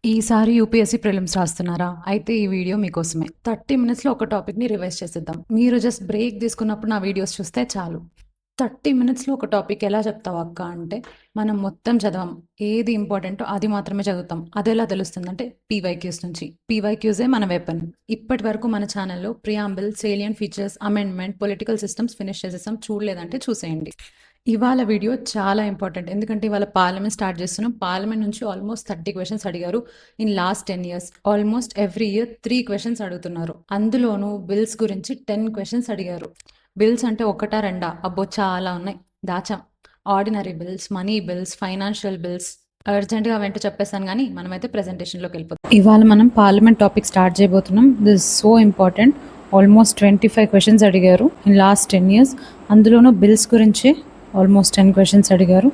ఈసారి UPSC prelims రాస్తున్నారా? అయితే ఈ వీడియో మీకోసమే. 30 మినిట్స్‌లో ఒక టాపిక్‌ని రివైజ్ చేసేద్దాం. మీరు జస్ట్ బ్రేక్ తీసుకున్నప్పుడు నా వీడియోస్ చూస్తే చాలు. 30 మినిట్స్‌లో ఒక టాపిక్ ఎలా చెప్తావు అక్క అంటే, మనం మొత్తం చదవం. ఏది ఇంపార్టెంటో అది మాత్రమే చదువుతాం. అదెలా తెలుస్తుందంటే పీవైక్యూస్ నుంచి. పీవైక్యూసే మన వెపన్. ఇప్పటి వరకు మన ఛానల్‌లో preamble, salient features, amendment, political systems finish చేసేసాం. చూడలేదంటే చూసేయండి. ఇవాళ వీడియో చాలా ఇంపార్టెంట్. ఎందుకంటే ఇవాళ పార్లమెంట్ స్టార్ట్ చేస్తున్నాం. పార్లమెంట్ నుంచి ఆల్మోస్ట్ 30 క్వశ్చన్స్ అడిగారు in last 10 years. Almost every year 3 questions అడుగుతున్నారు. అందులోనూ బిల్స్ గురించి 10 క్వశ్చన్స్ అడిగారు. బిల్స్ అంటే ఒకటా రెండా? అబ్బో చాలా ఉన్నాయి. దాచాం. Ordinary bills, money bills, financial bills. అర్జెంట్గా వెంట చెప్పేస్తాను కానీ మనమైతే ప్రెజెంటేషన్లోకి వెళ్ళిపోతాం. ఇవాళ మనం పార్లమెంట్ టాపిక్ స్టార్ట్ చేయబోతున్నాం. This so important. Almost 25 questions అడిగారు ఇన్ లాస్ట్ 10 ఇయర్స్. అందులోనూ బిల్స్ గురించి ఆల్మోస్ట్ 10 క్వశ్చన్స్ అడిగారు.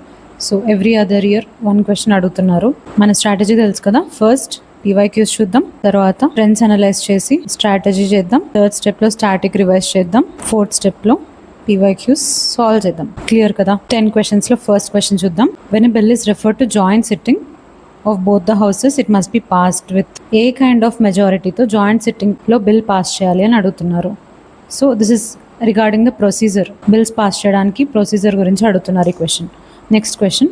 So every other year 1 question అడుగుతున్నారు. మన స్ట్రాటజీ తెలుసు కదా. ఫస్ట్ పీవైక్యూస్ చూద్దాం, తర్వాత ట్రెండ్స్ అనలైజ్ చేసి స్ట్రాటజీ చేద్దాం, థర్డ్ స్టెప్ లో స్టాటిక్ రివైజ్ చేద్దాం, ఫోర్త్ స్టెప్ లో పీవైక్యూస్ సాల్వ్ చేద్దాం. క్లియర్ కదా. 10 క్వశ్చన్స్ లో ఫస్ట్ క్వశ్చన్ చూద్దాం. When a bill is refer to joint sitting of both the houses it must be passed with a kind of మెజారిటీతో joint sitting లో bill pass చేయాలి అని అడుగుతున్నారు. So this is regarding the procedure. Bills pass చేయడానికి procedure గురించి అడుగుతున్నారు ఈ question. Next question,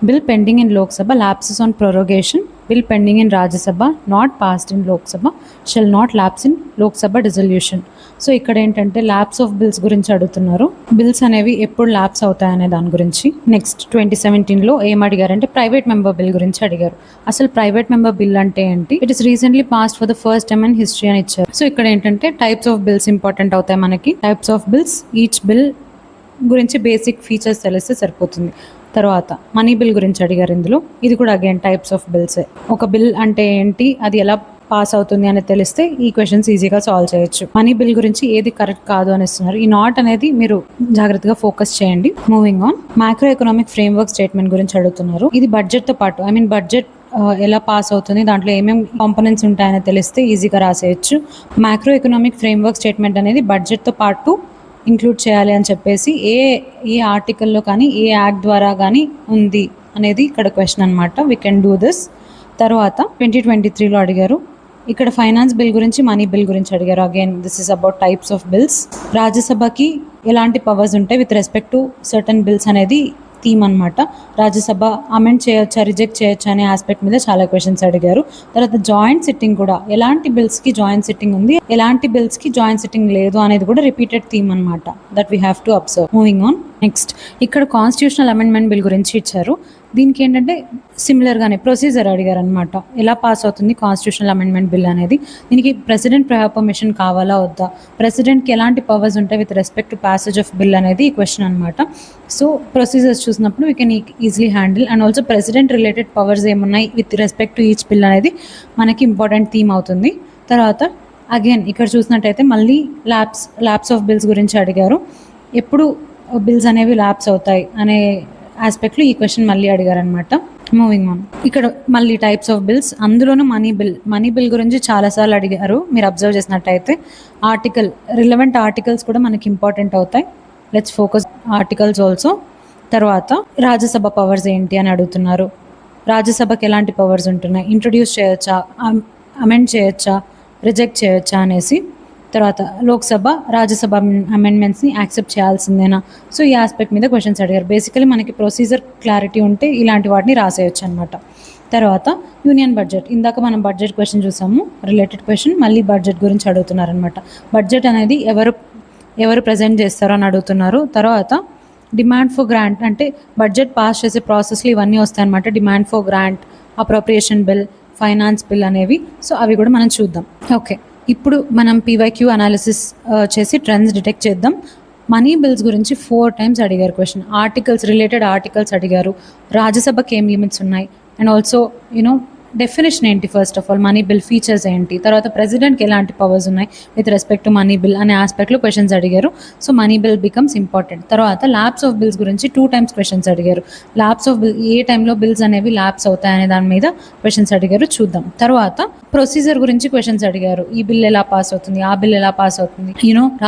bill pending in Lok Sabha lapses on prorogation, bill pending in Rajya Sabha not passed in Lok Sabha shall not lapse in Lok Sabha dissolution. So ఇక్కడ ఏంటంటే lapse of bills గురించి అడుగుతున్నారు. Bills అనేవి ఎప్పుడు ల్యాప్స్ అవుతాయనే దాని గురించి. నెక్స్ట్ 2017లో ఏం అడిగారంటే ప్రైవేట్ మెంబర్ బిల్ గురించి అడిగారు. అసలు ప్రైవేట్ మెంబర్ బిల్ అంటే ఏంటి? It is recently passed for the first time in history అని ఇచ్చారు. సో ఇక్కడ ఏంటంటే టైప్స్ ఆఫ్ బిల్స్ ఇంపార్టెంట్ అవుతాయి మనకి. Types of bills, each bill గురించి బేసిక్ ఫీచర్స్ తెలిస్తే సరిపోతుంది. తర్వాత మనీ బిల్ గురించి అడిగారు ఇందులో. ఇది కూడా అగైన్ టైప్స్ ఆఫ్ బిల్సే. ఒక బిల్ అంటే ఏంటి, అది ఎలా పాస్ అవుతుంది అని తెలిస్తే ఈ క్వశ్చన్స్ ఈజీగా సాల్వ్ చేయొచ్చు. మనీ బిల్ గురించి ఏది కరెక్ట్ కాదు అని ఇస్తున్నారు. ఈ నాట్ అనేది మీరు జాగ్రత్తగా ఫోకస్ చేయండి. Moving on, macro economic framework statement గురించి అడుగుతున్నారు. ఇది బడ్జెట్ తో పాటు బడ్జెట్ ఎలా పాస్ అవుతుంది, దాంట్లో ఏమేమి కాంపోనెంట్స్ ఉంటాయని తెలిస్తే ఈజీగా రాసేయచ్చు. మ్యాక్రో ఎకనామిక్ ఫ్రేమ్వర్క్ స్టేట్మెంట్ అనేది బడ్జెట్తో పాటు ఇంక్లూడ్ చేయాలి అని చెప్పేసి ఏ ఆర్టికల్లో కానీ ఏ యాక్ట్ ద్వారా కానీ ఉంది అనేది ఇక్కడ క్వశ్చన్ అనమాట. We can do this. తర్వాత 2023లో అడిగారు. ఇక్కడ ఫైనాన్స్ బిల్ గురించి, మనీ బిల్ గురించి అడిగారు. Again this is about types of bills. రాజ్యసభకి ఎలాంటి పవర్స్ ఉంటాయి with respect to certain bills అనేది థీమ్ అనమాట. రాజ్యసభ అమెండ్ చేయొచ్చా, రిజెక్ట్ చేయొచ్చా అనే ఆస్పెక్ట్ మీద చాలా క్వశ్చన్స్ అడిగారు. తర్వాత జాయింట్ సిట్టింగ్ కూడా, ఎలాంటి బిల్స్కి జాయింట్ సిట్టింగ్ ఉంది, ఎలాంటి బిల్స్కి జాయింట్ సిట్టింగ్ లేదు అనేది కూడా రిపీటెడ్ థీమ్ అనమాట. That we have to observe. Moving on, next ఇక్కడ కాన్స్టిట్యూషనల్ అమెండ్మెంట్ బిల్ గురించి ఇచ్చారు. దీనికి ఏంటంటే సిమిలర్గానే ప్రొసీజర్ అడిగారు అనమాట. ఎలా పాస్ అవుతుంది కాన్స్టిట్యూషనల్ అమెండ్మెంట్ బిల్ అనేది. దీనికి ప్రెసిడెంట్ పర్మిషన్ కావాలా వద్దా, ప్రెసిడెంట్కి ఎలాంటి పవర్స్ ఉంటాయి with respect to passage of bill అనేది ఈ క్వశ్చన్ అనమాట. సో ప్రొసీజర్స్ చూసినప్పుడు we can easily handle. And also president related powers ఏమున్నాయి with respect to each bill అనేది మనకి ఇంపార్టెంట్ థీమ్ అవుతుంది. తర్వాత అగైన్ ఇక్కడ చూసినట్టయితే మళ్ళీ ల్యాప్స్ ఆఫ్ బిల్స్ గురించి అడిగారు. ఎప్పుడు బిల్స్ అనేవి ల్యాప్స్ అవుతాయి అనే ఆస్పెక్ట్లో ఈ క్వశ్చన్ మళ్ళీ అడిగారనమాట. మూవింగ్ ఆన్, ఇక్కడ మళ్ళీ టైప్స్ ఆఫ్ బిల్స్, అందులోనూ మనీ బిల్ గురించి చాలాసార్లు అడిగారు. మీరు అబ్జర్వ్ చేసినట్టయితే రిలవెంట్ ఆర్టికల్స్ కూడా మనకి ఇంపార్టెంట్ అవుతాయి. Let's focus articles also. తర్వాత రాజ్యసభ పవర్స్ ఏంటి అని అడుగుతున్నారు. రాజ్యసభకి ఎలాంటి పవర్స్ ఉంటున్నాయి, ఇంట్రొడ్యూస్ చేయొచ్చా, అమెండ్ చేయొచ్చా, రిజెక్ట్ చేయొచ్చా అనేసి. తర్వాత లోక్సభ రాజ్యసభ అమెండ్మెంట్స్ని యాక్సెప్ట్ చేయాల్సిందేనా. సో ఈ ఆస్పెక్ట్ మీద క్వశ్చన్స్ అడిగారు. బేసికలీ మనకి ప్రొసీజర్ క్లారిటీ ఉంటే ఇలాంటి వాటిని రాసేయచ్చు అనమాట. తర్వాత యూనియన్ బడ్జెట్, ఇందాక మనం బడ్జెట్ క్వశ్చన్ చూసాము, రిలేటెడ్ క్వశ్చన్ మళ్ళీ బడ్జెట్ గురించి అడుగుతున్నారనమాట. బడ్జెట్ అనేది ఎవరు ప్రజెంట్ చేస్తారో అని అడుగుతున్నారు. తర్వాత డిమాండ్ ఫర్ గ్రాంట్, అంటే బడ్జెట్ పాస్ చేసే ప్రాసెస్లో ఇవన్నీ వస్తాయి అనమాట. Demand for grant, appropriation bill, finance bill అనేవి. సో అవి కూడా మనం చూద్దాం. ఓకే, ఇప్పుడు మనం పీవైక్యూ అనాలిసిస్ చేసి ట్రెండ్స్ డిటెక్ట్ చేద్దాం. మనీ బిల్స్ గురించి 4 టైమ్స్ అడిగారు క్వశ్చన్. రిలేటెడ్ ఆర్టికల్స్ అడిగారు. రాజ్యసభకి ఏం లిమిట్స్ ఉన్నాయి, అండ్ ఆల్సో డెఫినేషన్ ఏంటి, first of all money bill features ఏంటి, తర్వాత ప్రెసిడెంట్కి ఎలాంటి పవర్స్ ఉన్నాయి with respect to money bill అనే ఆస్పెక్ట్లో క్వశ్చన్స్ అడిగారు. So money bill becomes important. తర్వాత ల్యాప్స్ ఆఫ్ బిల్స్ గురించి 2 టైమ్స్ క్వశ్చన్స్ అడిగారు. ల్యాప్స్ ఆఫ్ బిల్, ఏ టైంలో బిల్స్ అనేవి ల్యాప్స్ అవుతాయనే దాని మీద క్వశ్చన్స్ అడిగారు, చూద్దాం. తర్వాత ప్రొసీజర్ గురించి క్వశ్చన్స్ అడిగారు. ఈ బిల్ ఎలా పాస్ అవుతుంది, ఆ బిల్ ఎలా పాస్ అవుతుంది,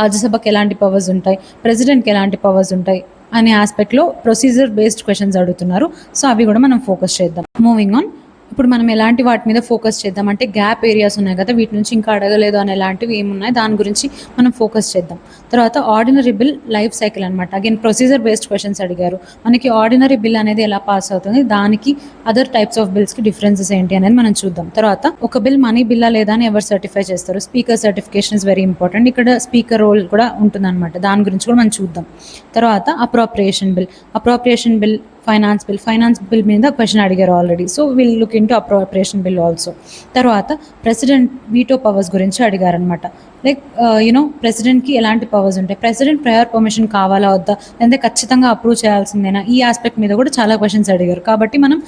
రాజ్యసభకి ఎలాంటి పవర్స్ ఉంటాయి, ప్రెసిడెంట్కి ఎలాంటి పవర్స్ ఉంటాయి అనే ఆస్పెక్ట్లో ప్రొసీజర్ బేస్డ్ క్వశ్చన్స్ అడుగుతున్నారు. సో అవి కూడా మనం ఫోకస్ చేద్దాం. మూవింగ్ ఆన్, ఇప్పుడు మనం ఎలాంటి వాటి మీద ఫోకస్ చేద్దాం అంటే గ్యాప్ ఏరియాస్ ఉన్నాయి కదా, వీటి నుంచి ఇంకా అడగలేదు అని ఎలాంటివి ఏమున్నాయి దాని గురించి మనం ఫోకస్ చేద్దాం. తర్వాత ఆర్డినరీ బిల్ లైఫ్ సైకిల్ అనమాట. అగైన్ ప్రొసీజర్ బేస్డ్ క్వశ్చన్స్ అడిగారు. మనకి ఆర్డినరీ బిల్ అనేది ఎలా పాస్ అవుతుంది, దానికి అదర్ టైప్స్ ఆఫ్ బిల్స్కి డిఫరెన్సెస్ ఏంటి అనేది మనం చూద్దాం. తర్వాత ఒక బిల్ మనీ బిల్లా లేదా అని ఎవరు సర్టిఫై చేస్తారు, speaker certification is very important. ఇక్కడ స్పీకర్ రోల్ కూడా ఉంటుంది అనమాట, దాని గురించి కూడా మనం చూద్దాం. తర్వాత అప్రోప్రియేషన్ బిల్, ఫైనాన్స్ బిల్ మీద క్వశ్చన్ అడిగారు already, so will look into appropriation bill also. తర్వాత ప్రెసిడెంట్ వీటో పవర్స్ గురించి అడిగారనమాట. లైక్ ప్రెసిడెంట్కి ఎలాంటి పవర్స్ ఉంటాయి, ప్రెసిడెంట్ ప్రయర్ పర్మిషన్ కావాలా వద్దా, లేదంటే ఖచ్చితంగా అప్రూవ్ చేయాల్సిందేనా, ఈ ఆస్పెక్ట్ మీద కూడా చాలా క్వశ్చన్స్ అడిగారు. కాబట్టి మనం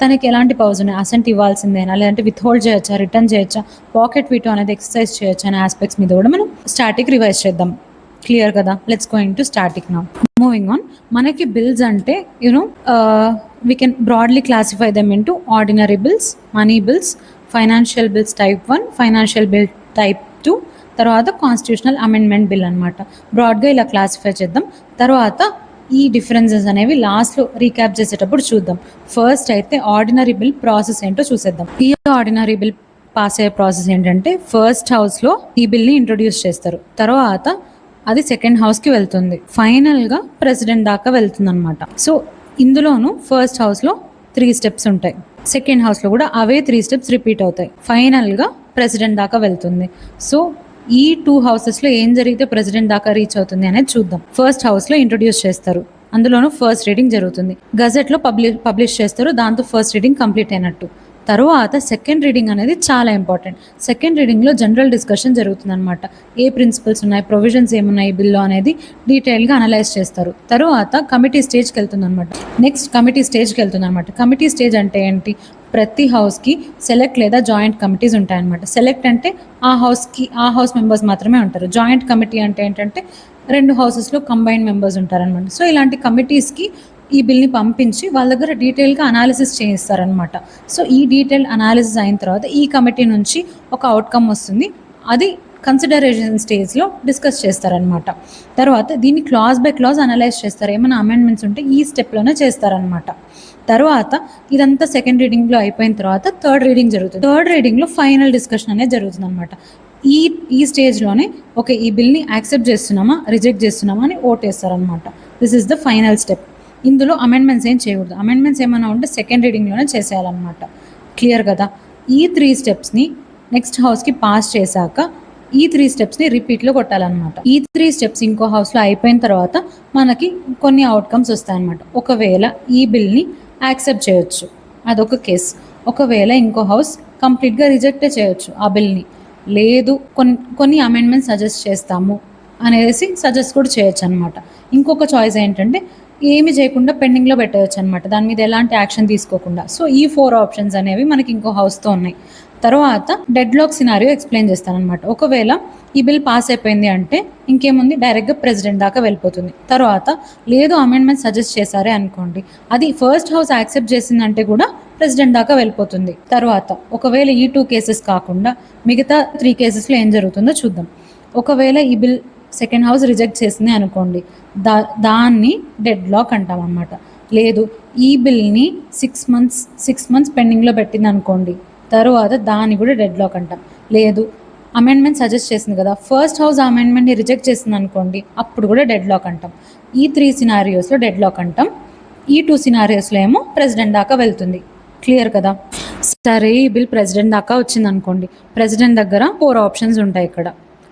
తనకి ఎలాంటి పవర్స్ ఉన్నాయి, అసెంట్ ఇవ్వాల్సిందేనా, లేదంటే విత్ హోల్డ్ చేయొచ్చా, రిటర్న్ చేయొచ్చా, పాకెట్ వీటో అనేది ఎక్సర్సైజ్ చేయొచ్చా అనే ఆస్పెక్ట్స్ మీద కూడా మనం స్టాటిక్ రివైజ్ చేద్దాం. క్లియర్ కదా? Let's go into static now. Moving on, మనకి బిల్స్ అంటే we can broadly classify them into ordinary bills, money bills, financial bills type 1, financial bill type 2, తర్వాత కాన్స్టిట్యూషనల్ అమెండ్మెంట్ బిల్ అనమాట. బ్రాడ్గా ఇలా క్లాసిఫై చేద్దాం. తర్వాత ఈ డిఫరెన్సెస్ అనేవి లాస్ట్లో రీక్యాప్ చేసేటప్పుడు చూద్దాం. ఫస్ట్ అయితే ఆర్డినరీ బిల్ ప్రాసెస్ ఏంటో చూసేద్దాం. ఈ ఆర్డినరీ బిల్ పాస్ అయ్యే ప్రాసెస్ ఏంటంటే ఫస్ట్ హౌస్లో ఈ బిల్ని ఇంట్రొడ్యూస్ చేస్తారు, తర్వాత అది సెకండ్ హౌస్కి వెళ్తుంది, ఫైనల్గా ప్రెసిడెంట్ దాకా వెళ్తుంది అనమాట. సో ఇందులోనూ ఫస్ట్ హౌస్లో 3 స్టెప్స్ ఉంటాయి, సెకండ్ హౌస్లో కూడా అవే 3 స్టెప్స్ రిపీట్ అవుతాయి, ఫైనల్గా ప్రెసిడెంట్ దాకా వెళ్తుంది. సో ఈ 2 హౌసెస్లో ఏం జరిగితే ప్రెసిడెంట్ దాకా రీచ్ అవుతుంది అనేది చూద్దాం. ఫస్ట్ హౌస్లో ఇంట్రొడ్యూస్ చేస్తారు, అందులోనూ ఫస్ట్ రీడింగ్ జరుగుతుంది, గజెట్లో పబ్లిష్ చేస్తారు, దాంతో ఫస్ట్ రీడింగ్ కంప్లీట్ అయినట్టు. తర్వాత సెకండ్ రీడింగ్ అనేది చాలా ఇంపార్టెంట్. సెకండ్ రీడింగ్లో జనరల్ డిస్కషన్ జరుగుతుంది అనమాట. ఏ ప్రిన్సిపల్స్ ఉన్నాయి, ప్రొవిజన్స్ ఏమున్నాయి బిల్లో అనేది డీటెయిల్గా అనలైజ్ చేస్తారు. తర్వాత కమిటీ స్టేజ్కి వెళ్తుంది అనమాట. కమిటీ స్టేజ్ అంటే ఏంటి, ప్రతి హౌస్కి సెలెక్ట్ లేదా జాయింట్ కమిటీస్ ఉంటాయన్నమాట. సెలెక్ట్ అంటే ఆ హౌస్ మెంబర్స్ మాత్రమే ఉంటారు. జాయింట్ కమిటీ అంటే ఏంటంటే 2 హౌసెస్లో కంబైన్డ్ మెంబర్స్ ఉంటారనమాట. సో ఇలాంటి కమిటీస్కి ఈ బిల్ని పంపించి వాళ్ళ దగ్గర డీటెయిల్గా అనాలిసిస్ చేయిస్తారనమాట. సో ఈ డీటెయిల్ అనాలిసిస్ అయిన తర్వాత ఈ కమిటీ నుంచి ఒక అవుట్కమ్ వస్తుంది, అది కన్సిడరేషన్ స్టేజ్లో డిస్కస్ చేస్తారనమాట. తర్వాత దీన్ని క్లాజ్ బై క్లాజ్ అనలైజ్ చేస్తారు, ఏమైనా అమెండ్మెంట్స్ ఉంటే ఈ స్టెప్లోనే చేస్తారనమాట. తర్వాత ఇదంతా సెకండ్ రీడింగ్లో అయిపోయిన తర్వాత థర్డ్ రీడింగ్ జరుగుతుంది. థర్డ్ రీడింగ్లో ఫైనల్ డిస్కషన్ అనేది జరుగుతుంది అనమాట. ఈ స్టేజ్లోనే ఓకే ఈ బిల్ని యాక్సెప్ట్ చేస్తున్నామా రిజెక్ట్ చేస్తున్నామా అని ఓట్ వేస్తారనమాట. This is the final step. ఇందులో అమెండ్మెంట్స్ ఏం చేయకూడదు, అమెండ్మెంట్స్ ఏమైనా ఉంటే సెకండ్ రీడింగ్లోనే చేసేయాలన్నమాట. క్లియర్ కదా? ఈ 3 స్టెప్స్ని నెక్స్ట్ హౌస్కి పాస్ చేశాక ఈ 3 స్టెప్స్ని రిపీట్లో కొట్టాలన్నమాట. ఈ 3 స్టెప్స్ ఇంకో హౌస్లో అయిపోయిన తర్వాత మనకి కొన్ని అవుట్కమ్స్ వస్తాయన్నమాట. ఒకవేళ ఈ బిల్ని యాక్సెప్ట్ చేయొచ్చు, అదొక కేస్. ఒకవేళ ఇంకో హౌస్ కంప్లీట్గా రిజెక్టే చేయొచ్చు ఆ బిల్ని, లేదు కొన్ని అమెండ్మెంట్స్ సజెస్ట్ చేస్తాము అనేసి సజెస్ట్ కూడా చేయొచ్చు అనమాట. ఇంకొక చాయిస్ ఏంటంటే ఏమి చేయకుండా పెండింగ్లో పెట్టవచ్చు అనమాట, దాని మీద ఎలాంటి యాక్షన్ తీసుకోకుండా. సో ఈ 4 ఆప్షన్స్ అనేవి మనకి ఇంకో హౌస్తో ఉన్నాయి. తర్వాత డెడ్ లాక్ సినారియో ఎక్స్ప్లెయిన్ చేస్తానమాట. ఒకవేళ ఈ బిల్ పాస్ అయిపోయింది అంటే ఇంకేముంది, డైరెక్ట్గా ప్రెసిడెంట్ దాకా వెళ్ళిపోతుంది. తర్వాత లేదు అమెండ్మెంట్ సజెస్ట్ చేశారే అనుకోండి, అది ఫస్ట్ హౌస్ యాక్సెప్ట్ చేసిందంటే కూడా ప్రెసిడెంట్ దాకా వెళ్ళిపోతుంది. తర్వాత ఒకవేళ ఈ 2 కేసెస్ కాకుండా మిగతా 3 కేసెస్లో ఏం జరుగుతుందో చూద్దాం. ఒకవేళ ఈ బిల్ సెకండ్ హౌస్ రిజెక్ట్ చేసింది అనుకోండి, దాన్ని డెడ్ లాక్ అంటాం అన్నమాట. లేదు ఈ బిల్ని 6 మంత్స్ పెండింగ్లో పెట్టింది అనుకోండి, తర్వాత దాన్ని కూడా డెడ్ లాక్ అంటాం. లేదు అమెండ్మెంట్ సజెస్ట్ చేసింది కదా, ఫస్ట్ హౌస్ ఆ అమెండ్మెంట్ని రిజెక్ట్ చేసింది అనుకోండి, అప్పుడు కూడా డెడ్ లాక్ అంటాం. ఈ 3 సినారియోస్లో డెడ్ లాక్ అంటాం. ఈ 2 సినారియోస్లో ఏమో ప్రెసిడెంట్ దాకా వెళ్తుంది. క్లియర్ కదా? సరే ఈ బిల్ ప్రెసిడెంట్ దాకా వచ్చింది అనుకోండి, ప్రెసిడెంట్ దగ్గర 4 ఆప్షన్స్ ఉంటాయి. ఇక్కడ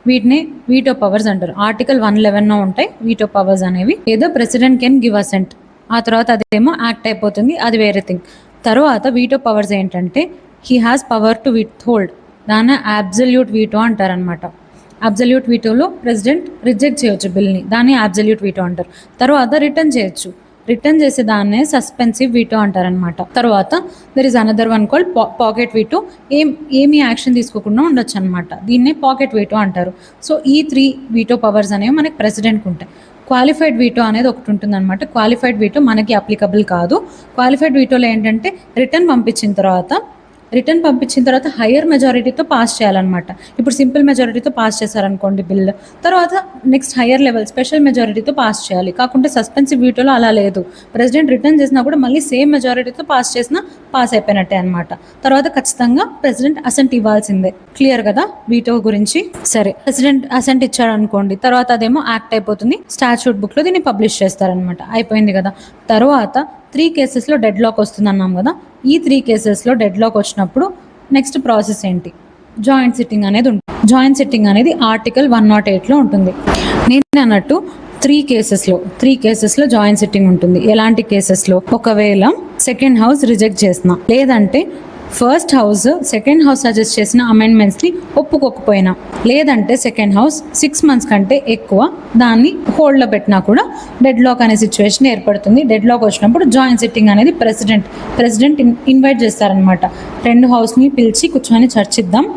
వీటిని వీటో పవర్స్ అంటారు. ఆర్టికల్ 111 ఉంటాయి వీటో పవర్స్ అనేవి. ఏదో ప్రెసిడెంట్ కెన్ గివ్ అసెంట్, ఆ తర్వాత అదేమో యాక్ట్ అయిపోతుంది, అది వేరే థింగ్. తర్వాత వీటో పవర్స్ ఏంటంటే he has power to with hold, దాన్ని అబ్సల్యూట్ వీటో అంటారనమాట. అబ్సల్యూట్ వీటోలో ప్రెసిడెంట్ రిజెక్ట్ చేయొచ్చు బిల్ని, దాన్ని అబ్సల్యూట్ వీటో అంటారు. తర్వాత రిటర్న్ చేయొచ్చు, రిటర్న్ చేసే దాన్నే సస్పెన్సివ్ వీటో అంటారనమాట. తర్వాత there is another one called pocket veto, ఏమి యాక్షన్ తీసుకోకుండా ఉండొచ్చు అనమాట, దీన్నే పాకెట్ వీటో అంటారు. సో ఈ 3 వీటో పవర్స్ అనేవి మనకి ప్రెసిడెంట్కి ఉంటాయి. క్వాలిఫైడ్ వీటో అనేది ఒకటి ఉంటుందన్నమాట. క్వాలిఫైడ్ వీటో మనకి అప్లికబుల్ కాదు. క్వాలిఫైడ్ వీటోలో ఏంటంటే రిటర్న్ పంపించిన తర్వాత రిటర్న్ పంపించిన తర్వాత హయ్యర్ మెజారిటీతో పాస్ చేయాలన్నమాట. ఇప్పుడు సింపుల్ మెజారిటీతో పాస్ చేశారనుకోండి బిల్, తర్వాత నెక్స్ట్ హయ్యర్ లెవెల్ స్పెషల్ మెజారిటీతో పాస్ చేయాలి. కాకుంటే సస్పెన్సివ్ వీటోలో అలా లేదు. ప్రెసిడెంట్ రిటర్న్ చేసినా కూడా మళ్ళీ సేమ్ మెజారిటీతో పాస్ చేసినా పాస్ అయిపోయినట్టే అనమాట. తర్వాత ఖచ్చితంగా ప్రెసిడెంట్ అసెంట్ ఇవ్వాల్సిందే. క్లియర్ కదా వీటో గురించి? సరే, ప్రెసిడెంట్ అసెంట్ ఇచ్చాడు అనుకోండి, తర్వాత అదేమో యాక్ట్ అయిపోతుంది. స్టాట్యూట్ బుక్లో దీన్ని పబ్లిష్ చేస్తారనమాట. అయిపోయింది కదా. తర్వాత 3 కేసెస్లో డెడ్ లాక్ వస్తుంది అన్నాం కదా. ఈ 3 కేసెస్లో డెడ్ లాక్ వచ్చినప్పుడు నెక్స్ట్ ప్రాసెస్ ఏంటి? జాయింట్ సిట్టింగ్ అనేది ఉంటుంది. జాయింట్ సిట్టింగ్ అనేది ఆర్టికల్ 108లో ఉంటుంది. నేను అన్నట్టు 3 కేసెస్లో జాయింట్ సిట్టింగ్ ఉంటుంది. ఎలాంటి కేసెస్లో? ఒకవేళ సెకండ్ హౌస్ రిజెక్ట్ చేసిన, లేదంటే first house second house suggest చేసిన అమెండ్మెంట్స్ని ఒప్పుకోకపోయినా, లేదంటే సెకండ్ హౌస్ 6 months కంటే ఎక్కువ దాన్ని హోల్డ్లో పెట్టినా కూడా డెడ్ లాక్ అనే సిచ్యువేషన్ ఏర్పడుతుంది. డెడ్ లాక్ వచ్చినప్పుడు జాయింట్ సిట్టింగ్ అనేది ప్రెసిడెంట్ ఇన్వైట్ చేస్తారనమాట. 2 హౌస్ని పిలిచి కూర్చొని చర్చిద్దాం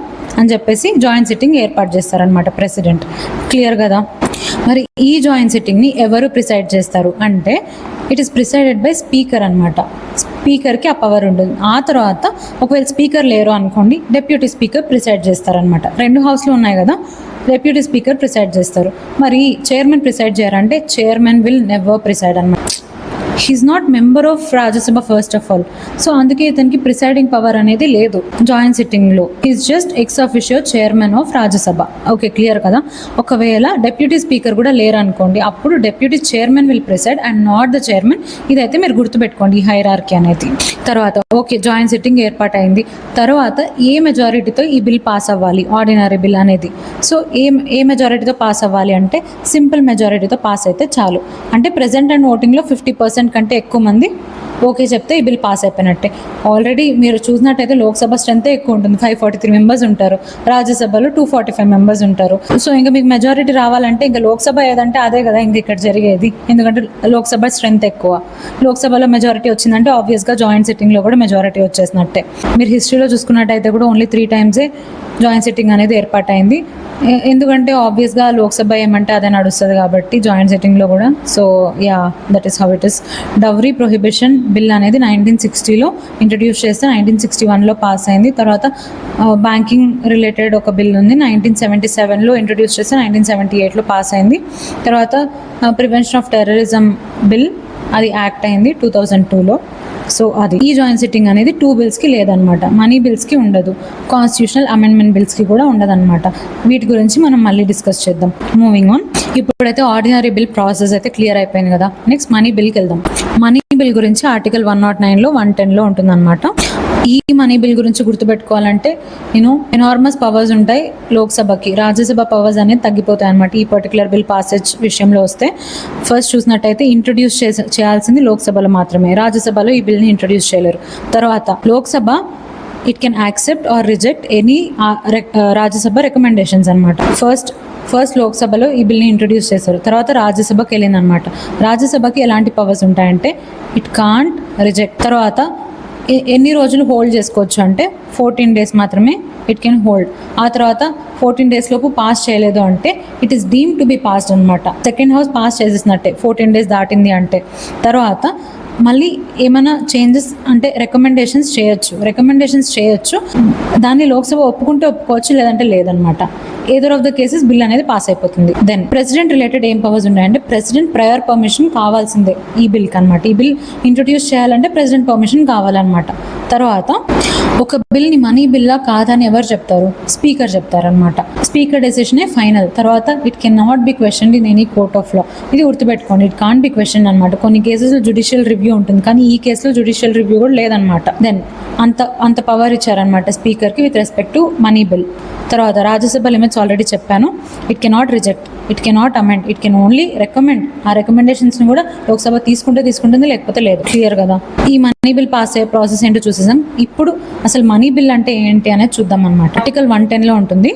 అని చెప్పేసి జాయింట్ సిట్టింగ్ ఏర్పాటు చేస్తారనమాట ప్రెసిడెంట్. క్లియర్ కదా? మరి ఈ జాయింట్ సిట్టింగ్ని ఎవరు ప్రిసైడ్ చేస్తారు అంటే it is presided by speaker అనమాట. స్పీకర్కి ఆ పవర్ ఉంటుంది. ఆ తర్వాత ఒకవేళ స్పీకర్ లేరు అనుకోండి, డెప్యూటీ స్పీకర్ ప్రిసైడ్ చేస్తారనమాట. 2 హౌస్లు ఉన్నాయి కదా, డెప్యూటీ స్పీకర్ ప్రిసైడ్ చేస్తారు. మరి చైర్మన్ ప్రిసైడ్ చేయారంటే చైర్మన్ విల్ నెవర్ ప్రిసైడ్ అనమాట. He is not member of Rajya Sabha first of all. So అందుకే ఇతనికి ప్రిసైడింగ్ పవర్ అనేది లేదు జాయింట్ సిట్టింగ్లో. Is just ex officio chairman of Rajya Sabha. Okay, clear కదా? ఒకవేళ డెప్యూటీ స్పీకర్ కూడా లేరు అనుకోండి, అప్పుడు deputy chairman will preside and not the chairman. ఇదైతే మీరు గుర్తుపెట్టుకోండి, ఈ హైరార్కీ అనేది. తర్వాత ఓకే, జాయింట్ సిట్టింగ్ ఏర్పాటైంది. తర్వాత ఏ మెజారిటీతో ఈ బిల్ పాస్ అవ్వాలి, ఆర్డినరీ బిల్ అనేది? సో ఏ మెజారిటీతో పాస్ అవ్వాలి అంటే సింపుల్ మెజారిటీతో పాస్ అయితే చాలు. అంటే ప్రెజెంట్ అండ్ ఓటింగ్లో 50% కంటే ఎక్కువ మంది ఓకే చెప్తే ఈ బిల్ పాస్ అయిపోయినట్టే. ఆల్రెడీ మీరు చూసినట్టయితే లోక్సభ స్ట్రెంత్ ఎక్కువ ఉంటుంది, 543 members ఉంటారు. రాజ్యసభలో 245 members ఉంటారు. సో ఇంకా మీకు మెజారిటీ రావాలంటే ఇంకా లోక్సభ ఏదంటే అదే కదా ఇంక ఇక్కడ జరిగేది. ఎందుకంటే లోక్సభ స్ట్రెంత్ ఎక్కువ. లోక్సభలో మెజారిటీ వచ్చిందంటే ఆబ్వియస్గా జాయింట్ సిట్టింగ్లో కూడా మెజారిటీ వచ్చేసినట్టే. మీరు హిస్టరీలో చూసుకున్నట్టయితే కూడా ఓన్లీ 3 times జాయింట్ సిట్టింగ్ అనేది ఏర్పాటైంది. ఎందుకంటే ఆబ్వియస్గా లోక్సభ ఏమంటే అదే నడుస్తుంది కాబట్టి జాయింట్ సిట్టింగ్లో కూడా. So yeah, that is how it is. Dowry prohibition bill అనేది 1960లో ఇంట్రడ్యూస్ చేస్తే 1961లో పాస్ అయింది. తర్వాత బ్యాంకింగ్ రిలేటెడ్ ఒక బిల్ ఉంది, 1977లో ఇంట్రడ్యూస్ చేస్తే 1978లో పాస్ అయింది. తర్వాత ప్రివెన్షన్ ఆఫ్ టెర్రరిజం బిల్ అది యాక్ట్ అయింది 2002లో. సో అది ఈ జాయింట్ సిట్టింగ్ అనేది 2 బిల్స్కి లేదనమాట. మనీ బిల్స్కి ఉండదు, కాన్స్టిట్యూషనల్ అమెండ్మెంట్ బిల్స్కి కూడా ఉండదన్నమాట. వీటి గురించి మనం మళ్ళీ డిస్కస్ చేద్దాం. Moving on. ఇప్పుడైతే ఆర్డినరీ బిల్ ప్రాసెస్ అయితే క్లియర్ అయిపోయింది కదా. నెక్స్ట్ మనీ బిల్కి వెళ్దాం. మనీ బిల్ గురించి ఆర్టికల్ 109లో 110లో ఉంటుందన్నమాట. ఈ మనీ బిల్ గురించి గుర్తుపెట్టుకోవాలంటే ఎనార్మస్ పవర్స్ ఉంటాయి లోక్సభకి. రాజ్యసభ పవర్స్ అనేది తగ్గిపోతాయి అనమాట ఈ పర్టికులర్ బిల్ పాసేజ్ విషయంలో వస్తే. ఫస్ట్ చూసినట్టయితే ఇంట్రడ్యూస్ చేయాల్సింది లోక్సభలో మాత్రమే, రాజ్యసభలో ఈ బిల్ని ఇంట్రడ్యూస్ చేయలేరు. తర్వాత Lok Sabha it can accept or reject any Rajya Sabha recommendations అనమాట. ఫస్ట్ లోక్సభలో ఈ బిల్ని ఇంట్రడ్యూస్ చేశారు. తర్వాత రాజ్యసభకి వెళ్ళింది అనమాట. రాజ్యసభకి ఎలాంటి పవర్స్ ఉంటాయంటే ఇట్ కాంట్ రిజెక్ట్. తర్వాత ఎన్ని రోజులు హోల్డ్ చేసుకోవచ్చు అంటే 14 days మాత్రమే ఇట్ కెన్ హోల్డ్. ఆ తర్వాత 14 days లోపు పాస్ చేయలేదు అంటే it is deem to be passed అనమాట. సెకండ్ హౌస్ పాస్ చేసేసినట్టే 14 days దాటింది అంటే. తర్వాత మళ్ళీ ఏమైనా చేంజెస్ అంటే రికమెండేషన్స్ చేయొచ్చు. దాన్ని లోక్సభ ఒప్పుకుంటే ఒప్పుకోవచ్చు, లేదంటే లేదనమాట. Either of the cases bill అనేది పాస్ అయిపోతుంది. దెన్ ప్రెసిడెంట్ రిలేటెడ్ ఏం పవర్స్ ఉన్నాయంటే ప్రెసిడెంట్ ప్రయర్ పర్మిషన్ కావాల్సిందే ఈ బిల్కి అనమాట. ఈ బిల్ ఇంట్రడ్యూస్ చేయాలంటే ప్రెసిడెంట్ పర్మిషన్ కావాలన్నమాట. తర్వాత ఒక బిల్ని మనీ బిల్లా కాదని ఎవరు చెప్తారు? స్పీకర్ చెప్తారనమాట. స్పీకర్ డెసిషనే ఫైనల్. తర్వాత it can not be questioned in any court of law. ఇది గుర్తుపెట్టుకోండి, ఇట్ కాంట్ బి క్వశ్చన్ అనమాట. కొన్ని కేసెస్లో జ్యుడిషియల్ రివ్యూ ఉంటుంది, కానీ ఈ కేసులో జ్యుడిషియల్ రివ్యూ కూడా లేదనమాట. దెన్ అంత పవర్ ఇచ్చారనమాట స్పీకర్కి with respect to money bill. తర్వాత రాజ్యసభ లిమిట్స్ ఆల్రెడీ చెప్పాను. It cannot reject, it cannot amend, it can only recommend. ఆ రికమెండేషన్స్ని కూడా లోక్సభ తీసుకుంటుంది, లేకపోతే లేదు. క్లియర్ కదా? ఈ మనీ బిల్ పాస్ అయ్యే ప్రాసెస్ ఏంటో చూసేసాం. ఇప్పుడు అసలు మనీ బిల్ అంటే ఏంటి అనేది చూద్దాం అనమాట. ఆర్టికల్ 110లో ఉంటుంది.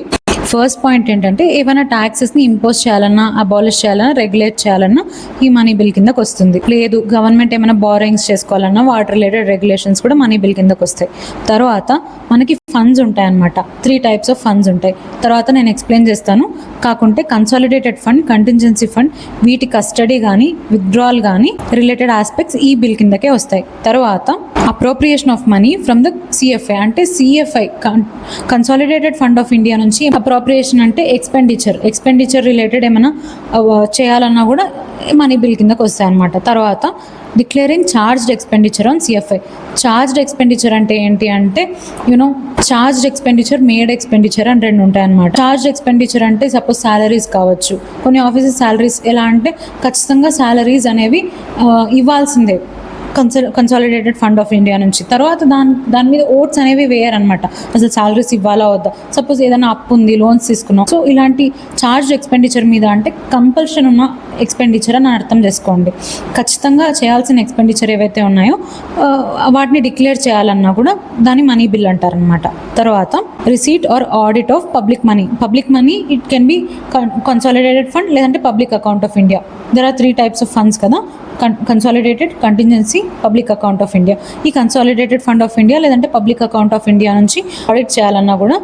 ఫస్ట్ పాయింట్ ఏంటంటే ఏమైనా ట్యాక్సెస్ని ఇంపోజ్ చేయాలన్నా, అబాలిష్ చేయాలన్నా, రెగ్యులేట్ చేయాలన్నా ఈ మనీ బిల్ కిందకు వస్తుంది. లేదు గవర్నమెంట్ ఏమైనా బారోయింగ్స్ చేసుకోవాలన్నా వాటి రిలేటెడ్ రెగ్యులేషన్స్ కూడా మనీ బిల్ కిందకు వస్తాయి. తర్వాత మనకి ఫండ్స్ ఉంటాయి అన్నమాట. 3 types ఆఫ్ ఫండ్స్ ఉంటాయి. తర్వాత నేను ఎక్స్ప్లెయిన్ చేస్తాను. కాకుంటే కన్సాలిడేటెడ్ ఫండ్, కంటింజెన్సీ ఫండ్, వీటి కస్టడీ కానీ విత్డ్రాల్ కానీ రిలేటెడ్ ఆస్పెక్ట్స్ ఈ బిల్ కిందకే వస్తాయి. తర్వాత appropriation of money from the CFI అంటే CFI consolidated fund of India నుంచి అప్రోప్రియేషన్ అంటే ఎక్స్పెండిచర్ రిలేటెడ్ ఏమైనా చేయాలన్నా కూడా మనీ బిల్ కిందకి వస్తాయి అన్నమాట. తర్వాత declaring charged expenditure on CFI. Charged expenditure అంటే ఏంటి అంటే చార్జ్డ్ ఎక్స్పెండిచర్, మేడ్ ఎక్స్పెండిచర్ అని రెండు ఉంటాయి అన్నమాట. చార్జ్డ్ ఎక్స్పెండిచర్ అంటే సపోజ్ శాలరీస్ కావచ్చు. కొన్ని ఆఫీసెస్ శాలరీస్ ఎలా అంటే ఖచ్చితంగా శాలరీస్ అనేవి ఇవ్వాల్సిందే కన్సాలిడేటెడ్ ఫండ్ ఆఫ్ ఇండియా నుంచి. తర్వాత దాని మీద ఓట్స్ అనేవి వేయరనమాట, అసలు సాలరీస్ ఇవ్వాలా వద్దా. సపోజ్ ఏదైనా అప్పు ఉంది, లోన్స్ తీసుకున్నాం, సో ఇలాంటి చార్జ్ ఎక్స్పెండిచర్ మీద అంటే కంపల్షన్ ఉన్న ఎక్స్పెండిచర్ అని అర్థం చేసుకోండి. ఖచ్చితంగా చేయాల్సిన ఎక్స్పెండిచర్ ఏవైతే ఉన్నాయో వాటిని డిక్లేర్ చేయాలన్నా కూడా దాన్ని మనీ బిల్ అంటారనమాట. తర్వాత receipt or audit of public money it can be consolidated fund లేదంటే public account of India. There are 3 types of funds కదా, consolidated, contingency, public account of India. ఈ కన్సాలిడేటెడ్ ఫండ్ ఆఫ్ ఇండియా లేదంటే public account of India నుంచి audit చేయాలన్నా కూడా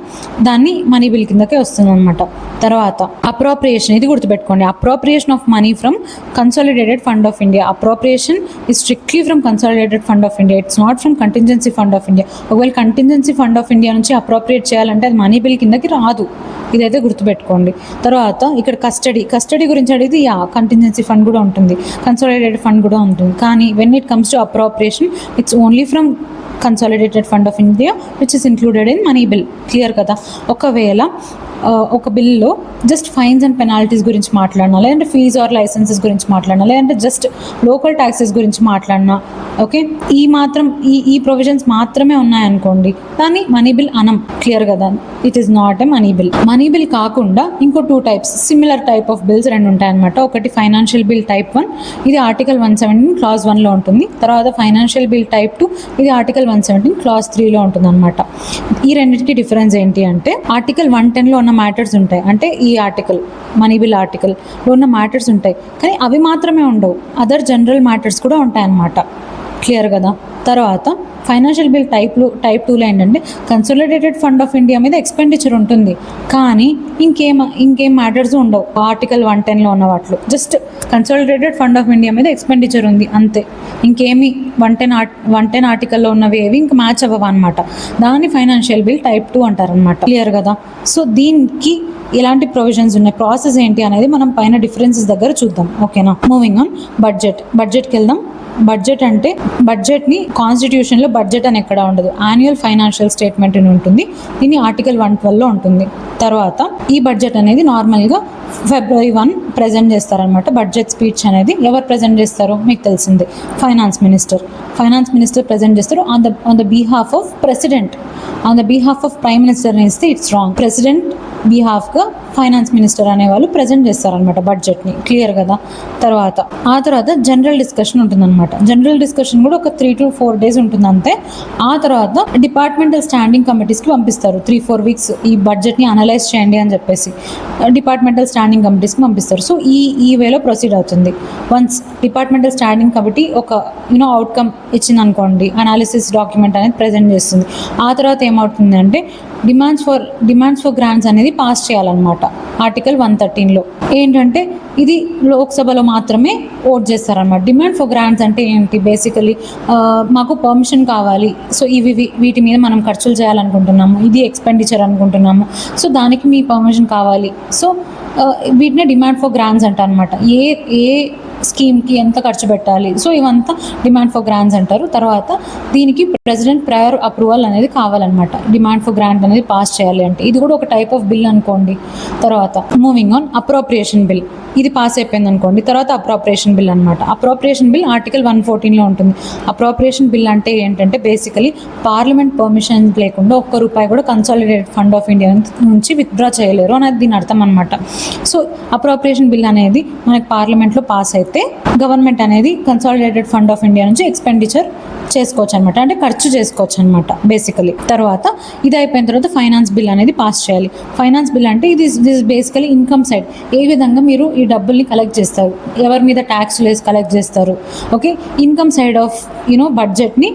దాన్ని money bill కిందకే వస్తుంది అనమాట. తర్వాత అప్రోప్రియేషన్, ఇది గుర్తుపెట్టుకోండి, appropriation of money from consolidated fund of India. Appropriation is strictly from consolidated fund of India. It's not from contingency fund of India. ఒకవేళ కంటింజెన్సీ ఫండ్ ఆఫ్ ఇండియా నుంచి అప్రోప్రియేట్ చేయాలంటే అది మనీ బిల్ కిందకి రాదు, ఇదైతే గుర్తుపెట్టుకోండి. తర్వాత ఇక్కడ కస్టడీ గురించి అడిగితే కంటింజెన్సీ ఫండ్ కూడా ఉంటుంది, కన్సాలిడేటెడ్ ఫండ్ కూడా ఉంటుంది. కానీ when it comes to appropriation it's only from consolidated fund of India which is included in money bill. Clear కదా. ఒకవేళ ఒక బిల్లో జస్ట్ ఫైన్స్ అండ్ పెనాల్టీస్ గురించి మాట్లాడినా, లేదంటే ఫీజ్ ఆర్ లైసెన్సెస్ గురించి మాట్లాడినా, లేదంటే జస్ట్ లోకల్ ట్యాక్సెస్ గురించి మాట్లాడినా, ఓకే, ఈ ప్రొవిజన్స్ మాత్రమే ఉన్నాయనుకోండి, దాన్ని మనీ బిల్ అనం. క్లియర్ కదా. It is not a money bill. Money bill కాకుండా ఇంకో 2 types similar type of bills రెండు ఉంటాయన్నమాట. ఒకటి ఫైనాన్షియల్ బిల్ టైప్ 1, ఇది ఆర్టికల్ 117 క్లాజ్ 1లో ఉంటుంది. తర్వాత ఫైనాన్షియల్ బిల్ టైప్ 2, ఇది ఆర్టికల్ 117 క్లాజ్ 3లో ఉంటుంది అనమాట. ఈ రెండింటికి డిఫరెన్స్ ఏంటి అంటే ఆర్టికల్ 110లో ఉన్న మ్యాటర్స్ ఉంటాయి, అంటే ఈ ఆర్టికల్ మనీ బిల్ ఆర్టికల్లో ఉన్న మ్యాటర్స్ ఉంటాయి, కానీ అవి మాత్రమే ఉండవు, అదర్ జనరల్ మ్యాటర్స్ కూడా ఉంటాయి అన్నమాట. క్లియర్ కదా. తర్వాత ఫైనాన్షియల్ బిల్ టైప్ 2లో ఏంటంటే కన్సాలిడేటెడ్ ఫండ్ ఆఫ్ ఇండియా మీద ఎక్స్పెండిచర్ ఉంటుంది, కానీ ఇంకేం మ్యాటర్స్ ఉండవు ఆర్టికల్ 110లో ఉన్న వాటిలో. Just consolidated fund of India మీద ఎక్స్పెండిచర్ ఉంది అంతే, ఇంకేమి 110 ఆర్టికల్లో ఉన్నవి ఏవి ఇంకా మ్యాచ్ అవ్వవు అనమాట. దాన్ని ఫైనాన్షియల్ బిల్ టైప్ 2 అంటారనమాట. క్లియర్ కదా. సో దీనికి ఎలాంటి ప్రొవిజన్స్ ఉన్నాయి, ప్రాసెస్ ఏంటి అనేది మనం పైన డిఫరెన్సెస్ దగ్గర చూద్దాం. ఓకేనా. Moving on. బడ్జెట్కి వెళ్దాం. బడ్జెట్ అంటే బడ్జెట్ని కాన్స్టిట్యూషన్లో బడ్జెట్ అని ఎక్కడ ఉండదు, యాన్యువల్ ఫైనాన్షియల్ స్టేట్మెంట్ అని ఉంటుంది. దీన్ని ఆర్టికల్ 112లో ఉంటుంది. తర్వాత ఈ బడ్జెట్ అనేది నార్మల్గా February 1 ప్రజెంట్ చేస్తారనమాట. బడ్జెట్ స్పీచ్ అనేది ఎవరు ప్రజెంట్ చేస్తారో మీకు తెలిసిందే, ఫైనాన్స్ మినిస్టర్ ప్రజెంట్ చేస్తారు on the behalf of president. On the behalf of prime minister అనేస్తే ఇట్స్ రాంగ్. ప్రెసిడెంట్ బిహాఫ్గా ఫైనాన్స్ మినిస్టర్ అనేవాళ్ళు ప్రజెంట్ చేస్తారనమాట బడ్జెట్ని. క్లియర్ కదా. ఆ తర్వాత జనరల్ డిస్కషన్ ఉంటుందన్నమాట. జనరల్ డిస్కషన్ కూడా ఒక 3 to 4 days ఉంటుంది అంతే. ఆ తర్వాత డిపార్ట్మెంటల్ స్టాండింగ్ కమిటీస్కి పంపిస్తారు. 3-4 weeks ఈ బడ్జెట్ని అనలైజ్ చేయండి అని చెప్పేసి డిపార్ట్మెంటల్ స్టాండింగ్ కమిటీస్కి పంపిస్తారు. సో ఈ వేలో ప్రొసీడ్ అవుతుంది. వన్స్ డిపార్ట్మెంటల్ స్టాండింగ్ కమిటీ ఒక అవుట్కమ్ ఇచ్చింది అనుకోండి, అనాలిసిస్ డాక్యుమెంట్ అనేది ప్రజెంట్ చేస్తుంది. ఆ తర్వాత ఏమవుతుంది అంటే డిమాండ్స్ ఫర్ గ్రాంట్స్ అనేది పాస్ చేయాలన్నమాట. ఆర్టికల్ 113లో ఏంటంటే ఇది లోక్సభలో మాత్రమే ఓట్ చేస్తారన్నమాట. డిమాండ్ ఫర్ గ్రాంట్స్ అంటే ఏంటి, బేసికలీ మాకు పర్మిషన్ కావాలి, సో వీటి మీద మనం ఖర్చులు చేయాలనుకుంటున్నాము, ఇది ఎక్స్పెండిచర్ అనుకుంటున్నాము, సో దానికి మీ పర్మిషన్ కావాలి. సో వీటినే డిమాండ్ ఫర్ గ్రాంట్స్ అంట అనమాట. ఏ స్కీమ్కి ఎంత ఖర్చు పెట్టాలి, సో ఇవంతా డిమాండ్ ఫర్ గ్రాంట్స్ అంటారు. తర్వాత దీనికి ప్రెసిడెంట్ ప్రయర్ అప్రూవల్ అనేది కావాలన్నమాట. డిమాండ్ ఫర్ గ్రాంట్ అనేది పాస్ చేయాలి అంటే ఇది కూడా ఒక టైప్ ఆఫ్ బిల్ అనుకోండి. తర్వాత మూవింగ్ ఆన్. అప్రోప్రియేషన్ బిల్, ఇది పాస్ అయిపోయింది అనుకోండి. తర్వాత అప్రోప్రియేషన్ బిల్ అనమాట. అప్రోప్రియేషన్ బిల్ ఆర్టికల్ 114లో ఉంటుంది. అప్రోప్రియేషన్ బిల్ అంటే ఏంటంటే బేసికలీ పార్లమెంట్ పర్మిషన్ లేకుండా ₹1 కూడా కన్సాలిడేటెడ్ ఫండ్ ఆఫ్ ఇండియా నుంచి విత్డ్రా చేయలేరు అనేది దీని అర్థం అనమాట. సో అప్రోప్రియేషన్ బిల్ అనేది మనకి పార్లమెంట్లో పాస్ అయితే గవర్నమెంట్ అనేది కన్సాలిడేటెడ్ ఫండ్ ఆఫ్ ఇండియా నుంచి ఎక్స్పెండిచర్ చేసుకోవచ్చు అనమాట, అంటే ఖర్చు చేసుకోవచ్చు అనమాట బేసికలీ. తర్వాత ఇది అయిపోయిన తర్వాత ఫైనాన్స్ బిల్ అనేది పాస్ చేయాలి. ఫైనాన్స్ బిల్ అంటే ఇది బేసికలీ ఇన్కమ్ సైడ్, ఏ విధంగా మీరు ఈ డబ్బుల్ని కలెక్ట్ చేస్తారు, ఎవరి మీద ట్యాక్స్ కలెక్ట్ చేస్తారు, ఓకే. ఇన్కమ్ సైడ్ ఆఫ్ బడ్జెట్ని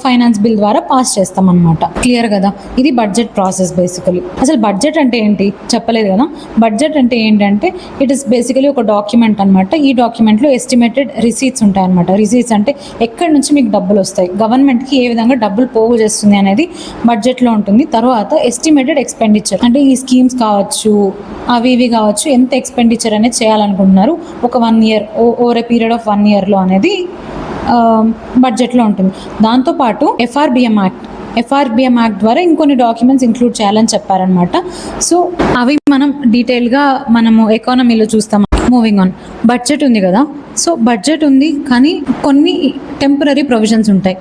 ఫైనాన్స్ బిల్ ద్వారా పాస్ చేస్తాం అనమాట. క్లియర్ కదా? ఇది బడ్జెట్ ప్రాసెస్ బేసికలీ. అసలు బడ్జెట్ అంటే ఏంటి చెప్పలేదు కదా. బడ్జెట్ అంటే ఏంటంటే ఇట్ ఇస్ బేసికలీ ఒక డాక్యుమెంట్ అనమాట. ఈ డాక్యుమెంట్లో ఎస్టిమేటెడ్ రిసీట్స్ ఉంటాయి అనమాట. రిసీట్స్ అంటే ఎక్కడి నుంచి మీకు డబ్బులు వస్తాయి, గవర్నమెంట్కి ఏ విధంగా డబ్బులు పోగు చేస్తుంది అనేది బడ్జెట్లో ఉంటుంది. తర్వాత ఎస్టిమేటెడ్ ఎక్స్పెండిచర్ అంటే ఈ స్కీమ్స్ కావచ్చు, అవి ఇవి కావచ్చు, ఎంత ఎక్స్పెండిచర్ అనేది చేయాలనుకుంటున్నారు ఒక 1 year over a period of 1 yearలో అనేది బడ్జెట్లో ఉంటుంది. దాంతోపాటు ఎఫ్ఆర్బిఎం యాక్ట్ ద్వారా ఇంకొన్ని డాక్యుమెంట్స్ ఇంక్లూడ్ చేయాలని చెప్పారనమాట. సో అవి మనం డీటెయిల్గా మనము ఎకానమీలో చూస్తాం. మూవింగ్ ఆన్, బడ్జెట్ ఉంది కదా. సో బడ్జెట్ ఉంది కానీ కొన్ని టెంపరరీ ప్రొవిజన్స్ ఉంటాయి.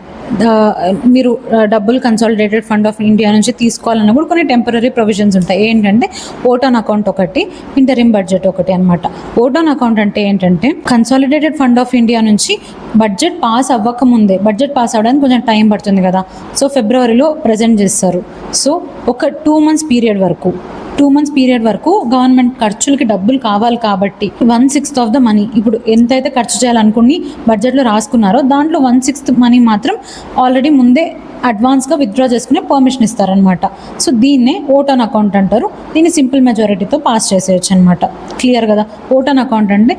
మీరు డబ్బులు కన్సాలిడేటెడ్ ఫండ్ ఆఫ్ ఇండియా నుంచి తీసుకోవాలన్నప్పుడు కొన్ని టెంపరరీ ప్రొవిజన్స్ ఉంటాయి. ఏంటంటే ఓట్ ఆన్ అకౌంట్ ఒకటి, ఇంటరిమ్ బడ్జెట్ ఒకటి అనమాట. ఓట్ ఆన్ అకౌంట్ అంటే ఏంటంటే కన్సాలిడేటెడ్ ఫండ్ ఆఫ్ ఇండియా నుంచి బడ్జెట్ పాస్ అవ్వకముందే, బడ్జెట్ పాస్ అవ్వడానికి కొంచెం టైం పడుతుంది కదా. సో ఫిబ్రవరిలో ప్రజెంట్ చేస్తారు. సో ఒక 2 months పీరియడ్ వరకు గవర్నమెంట్ ఖర్చులకి డబ్బులు కావాలి కాబట్టి 1/6 ఆఫ్ ద మనీ, ఇప్పుడు ఎంతైతే ఖర్చు చేయాలనుకుని బడ్జెట్లో రాసుకున్నారో దాంట్లో 1/6 మనీ మాత్రం ఆల్రెడీ ముందే అడ్వాన్స్గా విత్డ్రా చేసుకునే పర్మిషన్ ఇస్తారనమాట. సో దీన్నే ఓట్ ఆన్ అకౌంట్ అంటారు. దీన్ని సింపుల్ మెజారిటీతో పాస్ చేసేయచ్చు అనమాట. క్లియర్ కదా? ఓట్ ఆన్ అకౌంట్ అంటే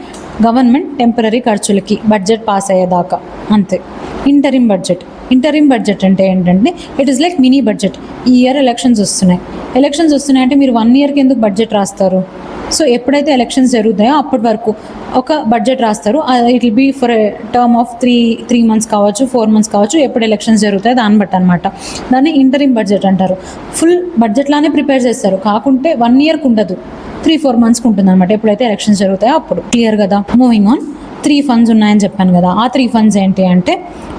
గవర్నమెంట్ టెంపరరీ ఖర్చులకి బడ్జెట్ పాస్ అయ్యేదాకా అంతే. ఇంటరిమ్ బడ్జెట్ అంటే ఏంటంటే it is like mini budget. ఈ ఇయర్ ఎలక్షన్స్ వస్తున్నాయి అంటే మీరు 1 yearకి ఎందుకు బడ్జెట్ రాస్తారు? సో ఎప్పుడైతే ఎలక్షన్స్ జరుగుతాయో అప్పటి వరకు ఒక బడ్జెట్ రాస్తారు. It will be for term of 3 months కావచ్చు, 4 months కావచ్చు, ఎప్పుడు ఎలక్షన్స్ జరుగుతాయో దాన్ని బట్టి అనమాట. దాన్ని ఇంటరిమ్ బడ్జెట్ అంటారు. ఫుల్ బడ్జెట్లానే ప్రిపేర్ చేస్తారు, కాకుంటే 1 yearకి ఉండదు, 3-4 monthsకి ఉంటుంది అనమాట, ఎప్పుడైతే ఎలక్షన్స్ జరుగుతాయో అప్పుడు. క్లియర్ కదా? మూవింగ్ ఆన్, 3 funds ఉన్నాయని చెప్పాను కదా. ఆ 3 funds ఏంటి అంటే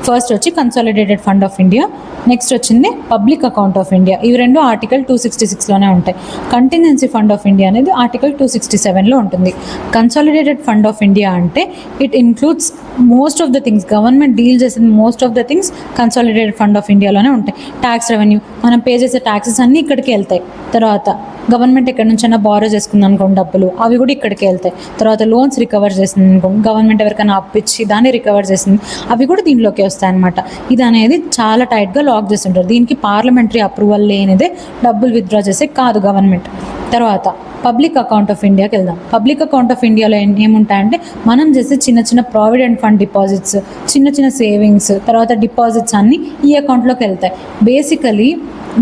ఫస్ట్ వచ్చి consolidated fund of India, next వచ్చింది పబ్లిక్ అకౌంట్ ఆఫ్ ఇండియా. ఇవి రెండు ఆర్టికల్ 266లోనే ఉంటాయి. కంటింజెన్సీ ఫండ్ ఆఫ్ ఇండియా అనేది ఆర్టికల్ 267లో ఉంటుంది. కన్సాలిడేటెడ్ ఫండ్ ఆఫ్ ఇండియా అంటే it includes most of the things, government deal చేసిన most of the things consolidated fund of ఇండియాలోనే ఉంటాయి. ట్యాక్స్ రెవెన్యూ, మనం పే చేసే ట్యాక్సెస్ అన్నీ ఇక్కడికి వెళ్తాయి. తర్వాత గవర్నమెంట్ ఎక్కడి నుంచైనా బారో చేసుకుంది అనుకోండి డబ్బులు, అవి కూడా ఇక్కడికి వెళ్తాయి. తర్వాత లోన్స్ రికవర్ చేసింది అనుకోండి, గవర్నమెంట్ ఎవరికైనా అప్పిచ్చి దాన్ని రికవర్ చేసింది, అవి కూడా దీనిలోకి వస్తాయి అనమాట. ఇది అనేది చాలా టైట్గా లాక్ చేస్తుంటారు. దీనికి పార్లమెంటరీ అప్రూవల్ లేనిదే డబ్బులు విత్డ్రా చేసే కాదు గవర్నమెంట్. తర్వాత పబ్లిక్ అకౌంట్ ఆఫ్ ఇండియాకి వెళ్దాం. పబ్లిక్ అకౌంట్ ఆఫ్ ఇండియాలో ఏముంటాయంటే మనం చేసే చిన్న ప్రావిడెంట్ ఫండ్ డిపాజిట్స్, చిన్న సేవింగ్స్, తర్వాత డిపాజిట్స్ అన్నీ ఈ అకౌంట్లోకి వెళ్తాయి. బేసికలీ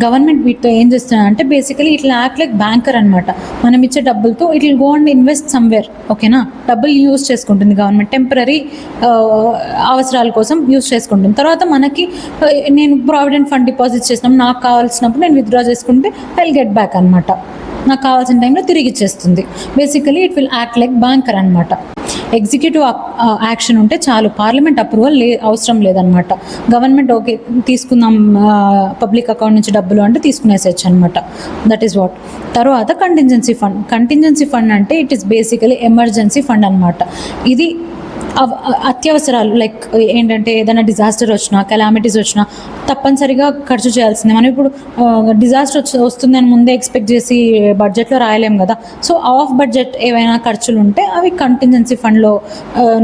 గవర్నమెంట్ వీటితో ఏం చేస్తున్నారంటే బేసికలీ ఇట్లా యాక్ట్ లైక్ బ్యాంకర్ అనమాట. మనం ఇచ్చే డబ్బులతో it will go and invest somewhere. ఓకేనా? డబ్బులు యూజ్ చేసుకుంటుంది గవర్నమెంట్, టెంపరరీ అవసరాల కోసం యూజ్ చేసుకుంటుంది. తర్వాత మనకి నేను ప్రావిడెంట్ ఫండ్ డిపాజిట్ చేసినప్పుడు నాకు కావాల్సినప్పుడు నేను విత్డ్రా చేసుకుంటే ఐ విల్ గెట్ బ్యాక్ అనమాట. నాకు కావాల్సిన టైంలో తిరిగి ఇచ్చేస్తుంది. Basically it will act like banker అనమాట. ఎగ్జిక్యూటివ్ యాక్షన్ ఉంటే చాలు, పార్లమెంట్ అప్రూవల్ అవసరం లేదనమాట. గవర్నమెంట్ ఓకే తీసుకుందాం పబ్లిక్ అకౌంట్ నుంచి డబ్బులు అంటే తీసుకునేసేయచ్చు అనమాట. That is what. తర్వాత కంటింజెన్సీ ఫండ్ అంటే it is basically emergency fund అనమాట. ఇది అత్యవసరాలు లైక్ ఏంటంటే ఏదైనా డిజాస్టర్ వచ్చినా, కెలామిటీస్ వచ్చినా తప్పనిసరిగా ఖర్చు చేయాల్సిందే. మనం ఇప్పుడు డిజాస్టర్ వస్తుందని ముందే ఎక్స్పెక్ట్ చేసి బడ్జెట్లో రాయలేం కదా. సో ఆఫ్ బడ్జెట్ ఏవైనా ఖర్చులు ఉంటే అవి కంటింజెన్సీ ఫండ్లో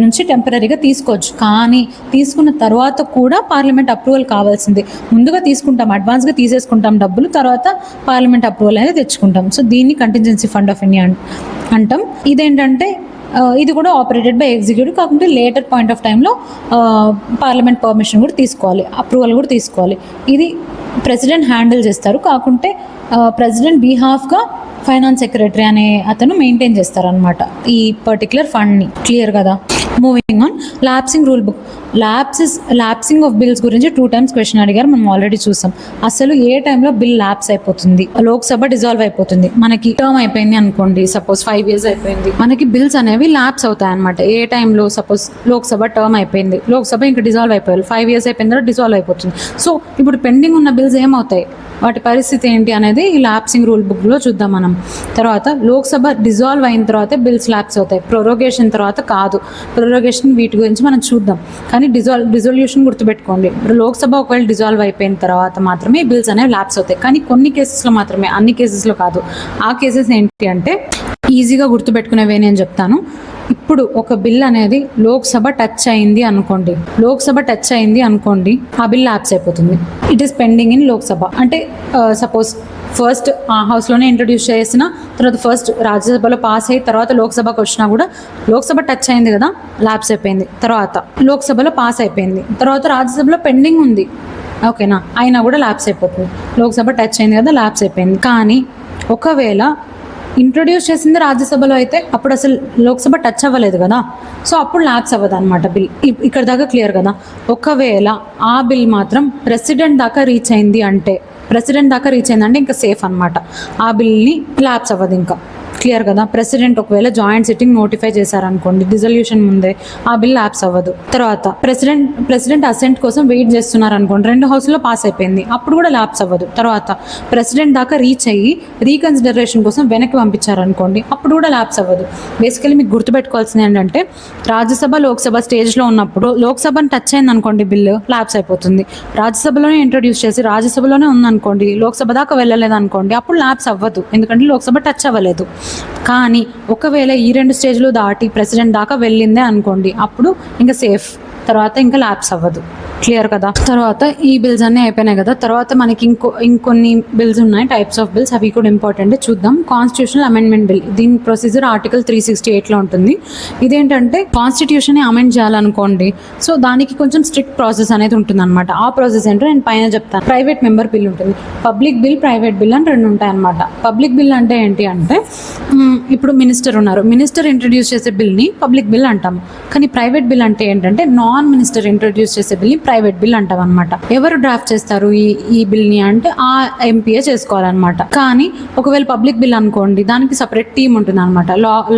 నుంచి టెంపరీగా తీసుకోవచ్చు. కానీ తీసుకున్న తర్వాత కూడా పార్లమెంట్ అప్రూవల్ కావాల్సిందే. ముందుగా తీసుకుంటాం, అడ్వాన్స్గా తీసేసుకుంటాం డబ్బులు, తర్వాత పార్లమెంట్ అప్రూవల్ అనేది తెచ్చుకుంటాం. సో దీన్ని కంటింజెన్సీ ఫండ్ ఆఫ్ ఇండియా అంటాం. ఇదేంటంటే ఇది కూడా ఆపరేటెడ్ బై ఎగ్జిక్యూటివ్, కాకుంటే లేటర్ పాయింట్ ఆఫ్ టైంలో పార్లమెంట్ పర్మిషన్ కూడా తీసుకోవాలి, అప్రూవల్ కూడా తీసుకోవాలి. ఇది ప్రెసిడెంట్ హ్యాండిల్ చేస్తారు, కాకుంటే ప్రెసిడెంట్ బిహాఫ్గా ఫైనాన్స్ సెక్రటరీ అనే అతను మెయింటైన్ చేస్తారనమాట ఈ పర్టికులర్ ఫండ్ని. క్లియర్ కదా? Moving on, lapsing rule book. Lapsing of bills గురించి 2 times క్వశ్చన్ అడిగారు, మనం ఆల్రెడీ చూసాం. అసలు ఏ టైంలో బిల్ ల్యాప్స్ అయిపోతుంది, లోక్సభ డిజాల్వ్ అయిపోతుంది, మనకి టర్మ్ అయిపోయింది అనుకోండి, సపోజ్ 5 years అయిపోయింది, మనకి బిల్స్ అనేవి ల్యాప్స్ అవుతాయి అనమాట. ఏ టైంలో సపోజ్ లోక్సభ టర్మ్ అయిపోయింది, లోక్సభ ఇంకా డిజాల్వ్ అయిపోయారు, 5 years అయిపోయిన తర్వాత డిజాల్వ్ అయిపోతుంది. సో ఇప్పుడు పెండింగ్ ఉన్న బిల్స్ ఏమవుతాయి, వాటి పరిస్థితి ఏంటి అనేది ఈ ల్యాప్సింగ్ రూల్ బుక్లో చూద్దాం మనం. తర్వాత లోక్సభ డిజాల్వ్ అయిన తర్వాతే బిల్స్ ల్యాప్స్ అవుతాయి, ప్రొరోగేషన్ తర్వాత కాదు. ప్రొరోగేషన్ వీటి గురించి మనం చూద్దాం, కానీ డిజల్యూషన్ గుర్తుపెట్టుకోండి. లోక్సభ ఒకవేళ డిజాల్వ్ అయిపోయిన తర్వాత మాత్రమే బిల్స్ అనేవి ల్యాప్స్ అవుతాయి, కానీ కొన్ని కేసెస్లో మాత్రమే, అన్ని కేసెస్లో కాదు. ఆ కేసెస్ ఏంటి అంటే ఈజీగా గుర్తుపెట్టుకునేవే నేను చెప్తాను. ఇప్పుడు ఒక బిల్ అనేది లోక్సభ టచ్ అయింది అనుకోండి, ఆ బిల్ ల్యాప్స్ అయిపోతుంది. It is pending in Lok Sabha. అంటే సపోజ్ ఫస్ట్ ఆ హౌస్లోనే ఇంట్రడ్యూస్ చేసిన తర్వాత ఫస్ట్ రాజ్యసభలో పాస్ అయ్యి తర్వాత లోక్సభకు వచ్చినా కూడా లోక్సభ టచ్ అయింది కదా, ల్యాప్స్ అయిపోయింది. తర్వాత లోక్సభలో పాస్ అయిపోయింది, తర్వాత రాజ్యసభలో పెండింగ్ ఉంది, ఓకేనా, అయినా కూడా ల్యాప్స్ అయిపోతుంది. లోక్సభ టచ్ అయింది కదా, ల్యాప్స్ అయిపోయింది. కానీ ఒకవేళ ఇంట్రొడ్యూస్ చేసింది రాజ్యసభలో అయితే అప్పుడు అసలు లోక్సభ టచ్ అవ్వలేదు కదా, సో అప్పుడు ల్యాప్స్ అవ్వదు అనమాట బిల్. ఇక్కడ దాకా క్లియర్ కదా. ఒకవేళ ఆ బిల్ మాత్రం ప్రెసిడెంట్ దాకా రీచ్ అయింది అంటే ఇంకా సేఫ్ అనమాట. ఆ బిల్ని ల్యాప్స్ అవ్వదు ఇంకా. క్లియర్ కదా. ప్రెసిడెంట్ ఒకవేళ జాయింట్ సిట్టింగ్ నోటిఫై చేశారనుకోండి డిజల్యూషన్ ముందే, ఆ బిల్ ల్యాప్స్ అవ్వదు. తర్వాత ప్రెసిడెంట్ అసెంట్ కోసం వెయిట్ చేస్తున్నారు అనుకోండి, 2 హౌస్లో పాస్ అయిపోయింది, అప్పుడు కూడా ల్యాప్స్ అవ్వదు. తర్వాత ప్రెసిడెంట్ దాకా రీచ్ అయ్యి రీకన్సిడరేషన్ కోసం వెనక్కి పంపించారనుకోండి, అప్పుడు కూడా ల్యాప్స్ అవ్వదు. బేసికలీ మీకు గుర్తుపెట్టుకోవాల్సింది ఏంటంటే రాజ్యసభ లోక్సభ స్టేజ్లో ఉన్నప్పుడు లోక్సభని టచ్ అయింది అనుకోండి బిల్లు, ల్యాప్స్ అయిపోతుంది. రాజ్యసభలోనే ఇంట్రడ్యూస్ చేసి రాజ్యసభలోనే ఉందనుకోండి, లోక్సభ దాకా వెళ్ళలేదు అనుకోండి, అప్పుడు ల్యాప్స్ అవ్వదు, ఎందుకంటే లోక్సభ టచ్ అవ్వలేదు. కానీ ఒకవేళ ఈ 2 స్టేజ్లు దాటి ప్రెసిడెంట్ దాకా వెళ్ళిందే అనుకోండి, అప్పుడు ఇంకా సేఫ్, తర్వాత ఇంకా ల్యాప్స్ అవ్వదు. క్లియర్ కదా. తర్వాత ఈ బిల్స్ అన్నీ అయిపోయినాయి కదా. తర్వాత మనకి ఇంకొన్ని బిల్స్ ఉన్నాయి, టైప్స్ ఆఫ్ బిల్స్, అవి కూడా ఇంపార్టెంట్. చూద్దాం. కాన్స్టిట్యూషనల్ అమెండ్మెంట్ బిల్, దీని ప్రొసీజర్ ఆర్టికల్ 368లో ఉంటుంది. ఇదేంటంటే కాన్స్టిట్యూషన్ అమెండ్ చేయాలనుకోండి, సో దానికి కొంచెం స్ట్రిక్ట్ ప్రాసెస్ అనేది ఉంటుంది అనమాట. ఆ ప్రాసెస్ ఏంటో నేను పైన చెప్తాను. ప్రైవేట్ మెంబర్ బిల్ ఉంటుంది, పబ్లిక్ బిల్, ప్రైవేట్ బిల్ అని 2 ఉంటాయి అనమాట. పబ్లిక్ బిల్ అంటే ఏంటి అంటే ఇప్పుడు మినిస్టర్ ఉన్నారు, మినిస్టర్ ఇంట్రడ్యూస్ చేసే బిల్ని పబ్లిక్ బిల్ అంటాము. కానీ ప్రైవేట్ బిల్ అంటే ఏంటంటే నాన్ మినిస్టర్ ఇంట్రడ్యూస్ చేసే బిల్ని ప్రైవేట్ బిల్ అంటాం అనమాట. ఎవరు డ్రాఫ్ట్ చేస్తారు ఈ బిల్ని అంటే ఆ ఎంపీఏ చేసుకోవాలన్నమాట. కానీ ఒకవేళ పబ్లిక్ బిల్ అనుకోండి, దానికి సపరేట్ టీమ్ ఉంటుంది అనమాట.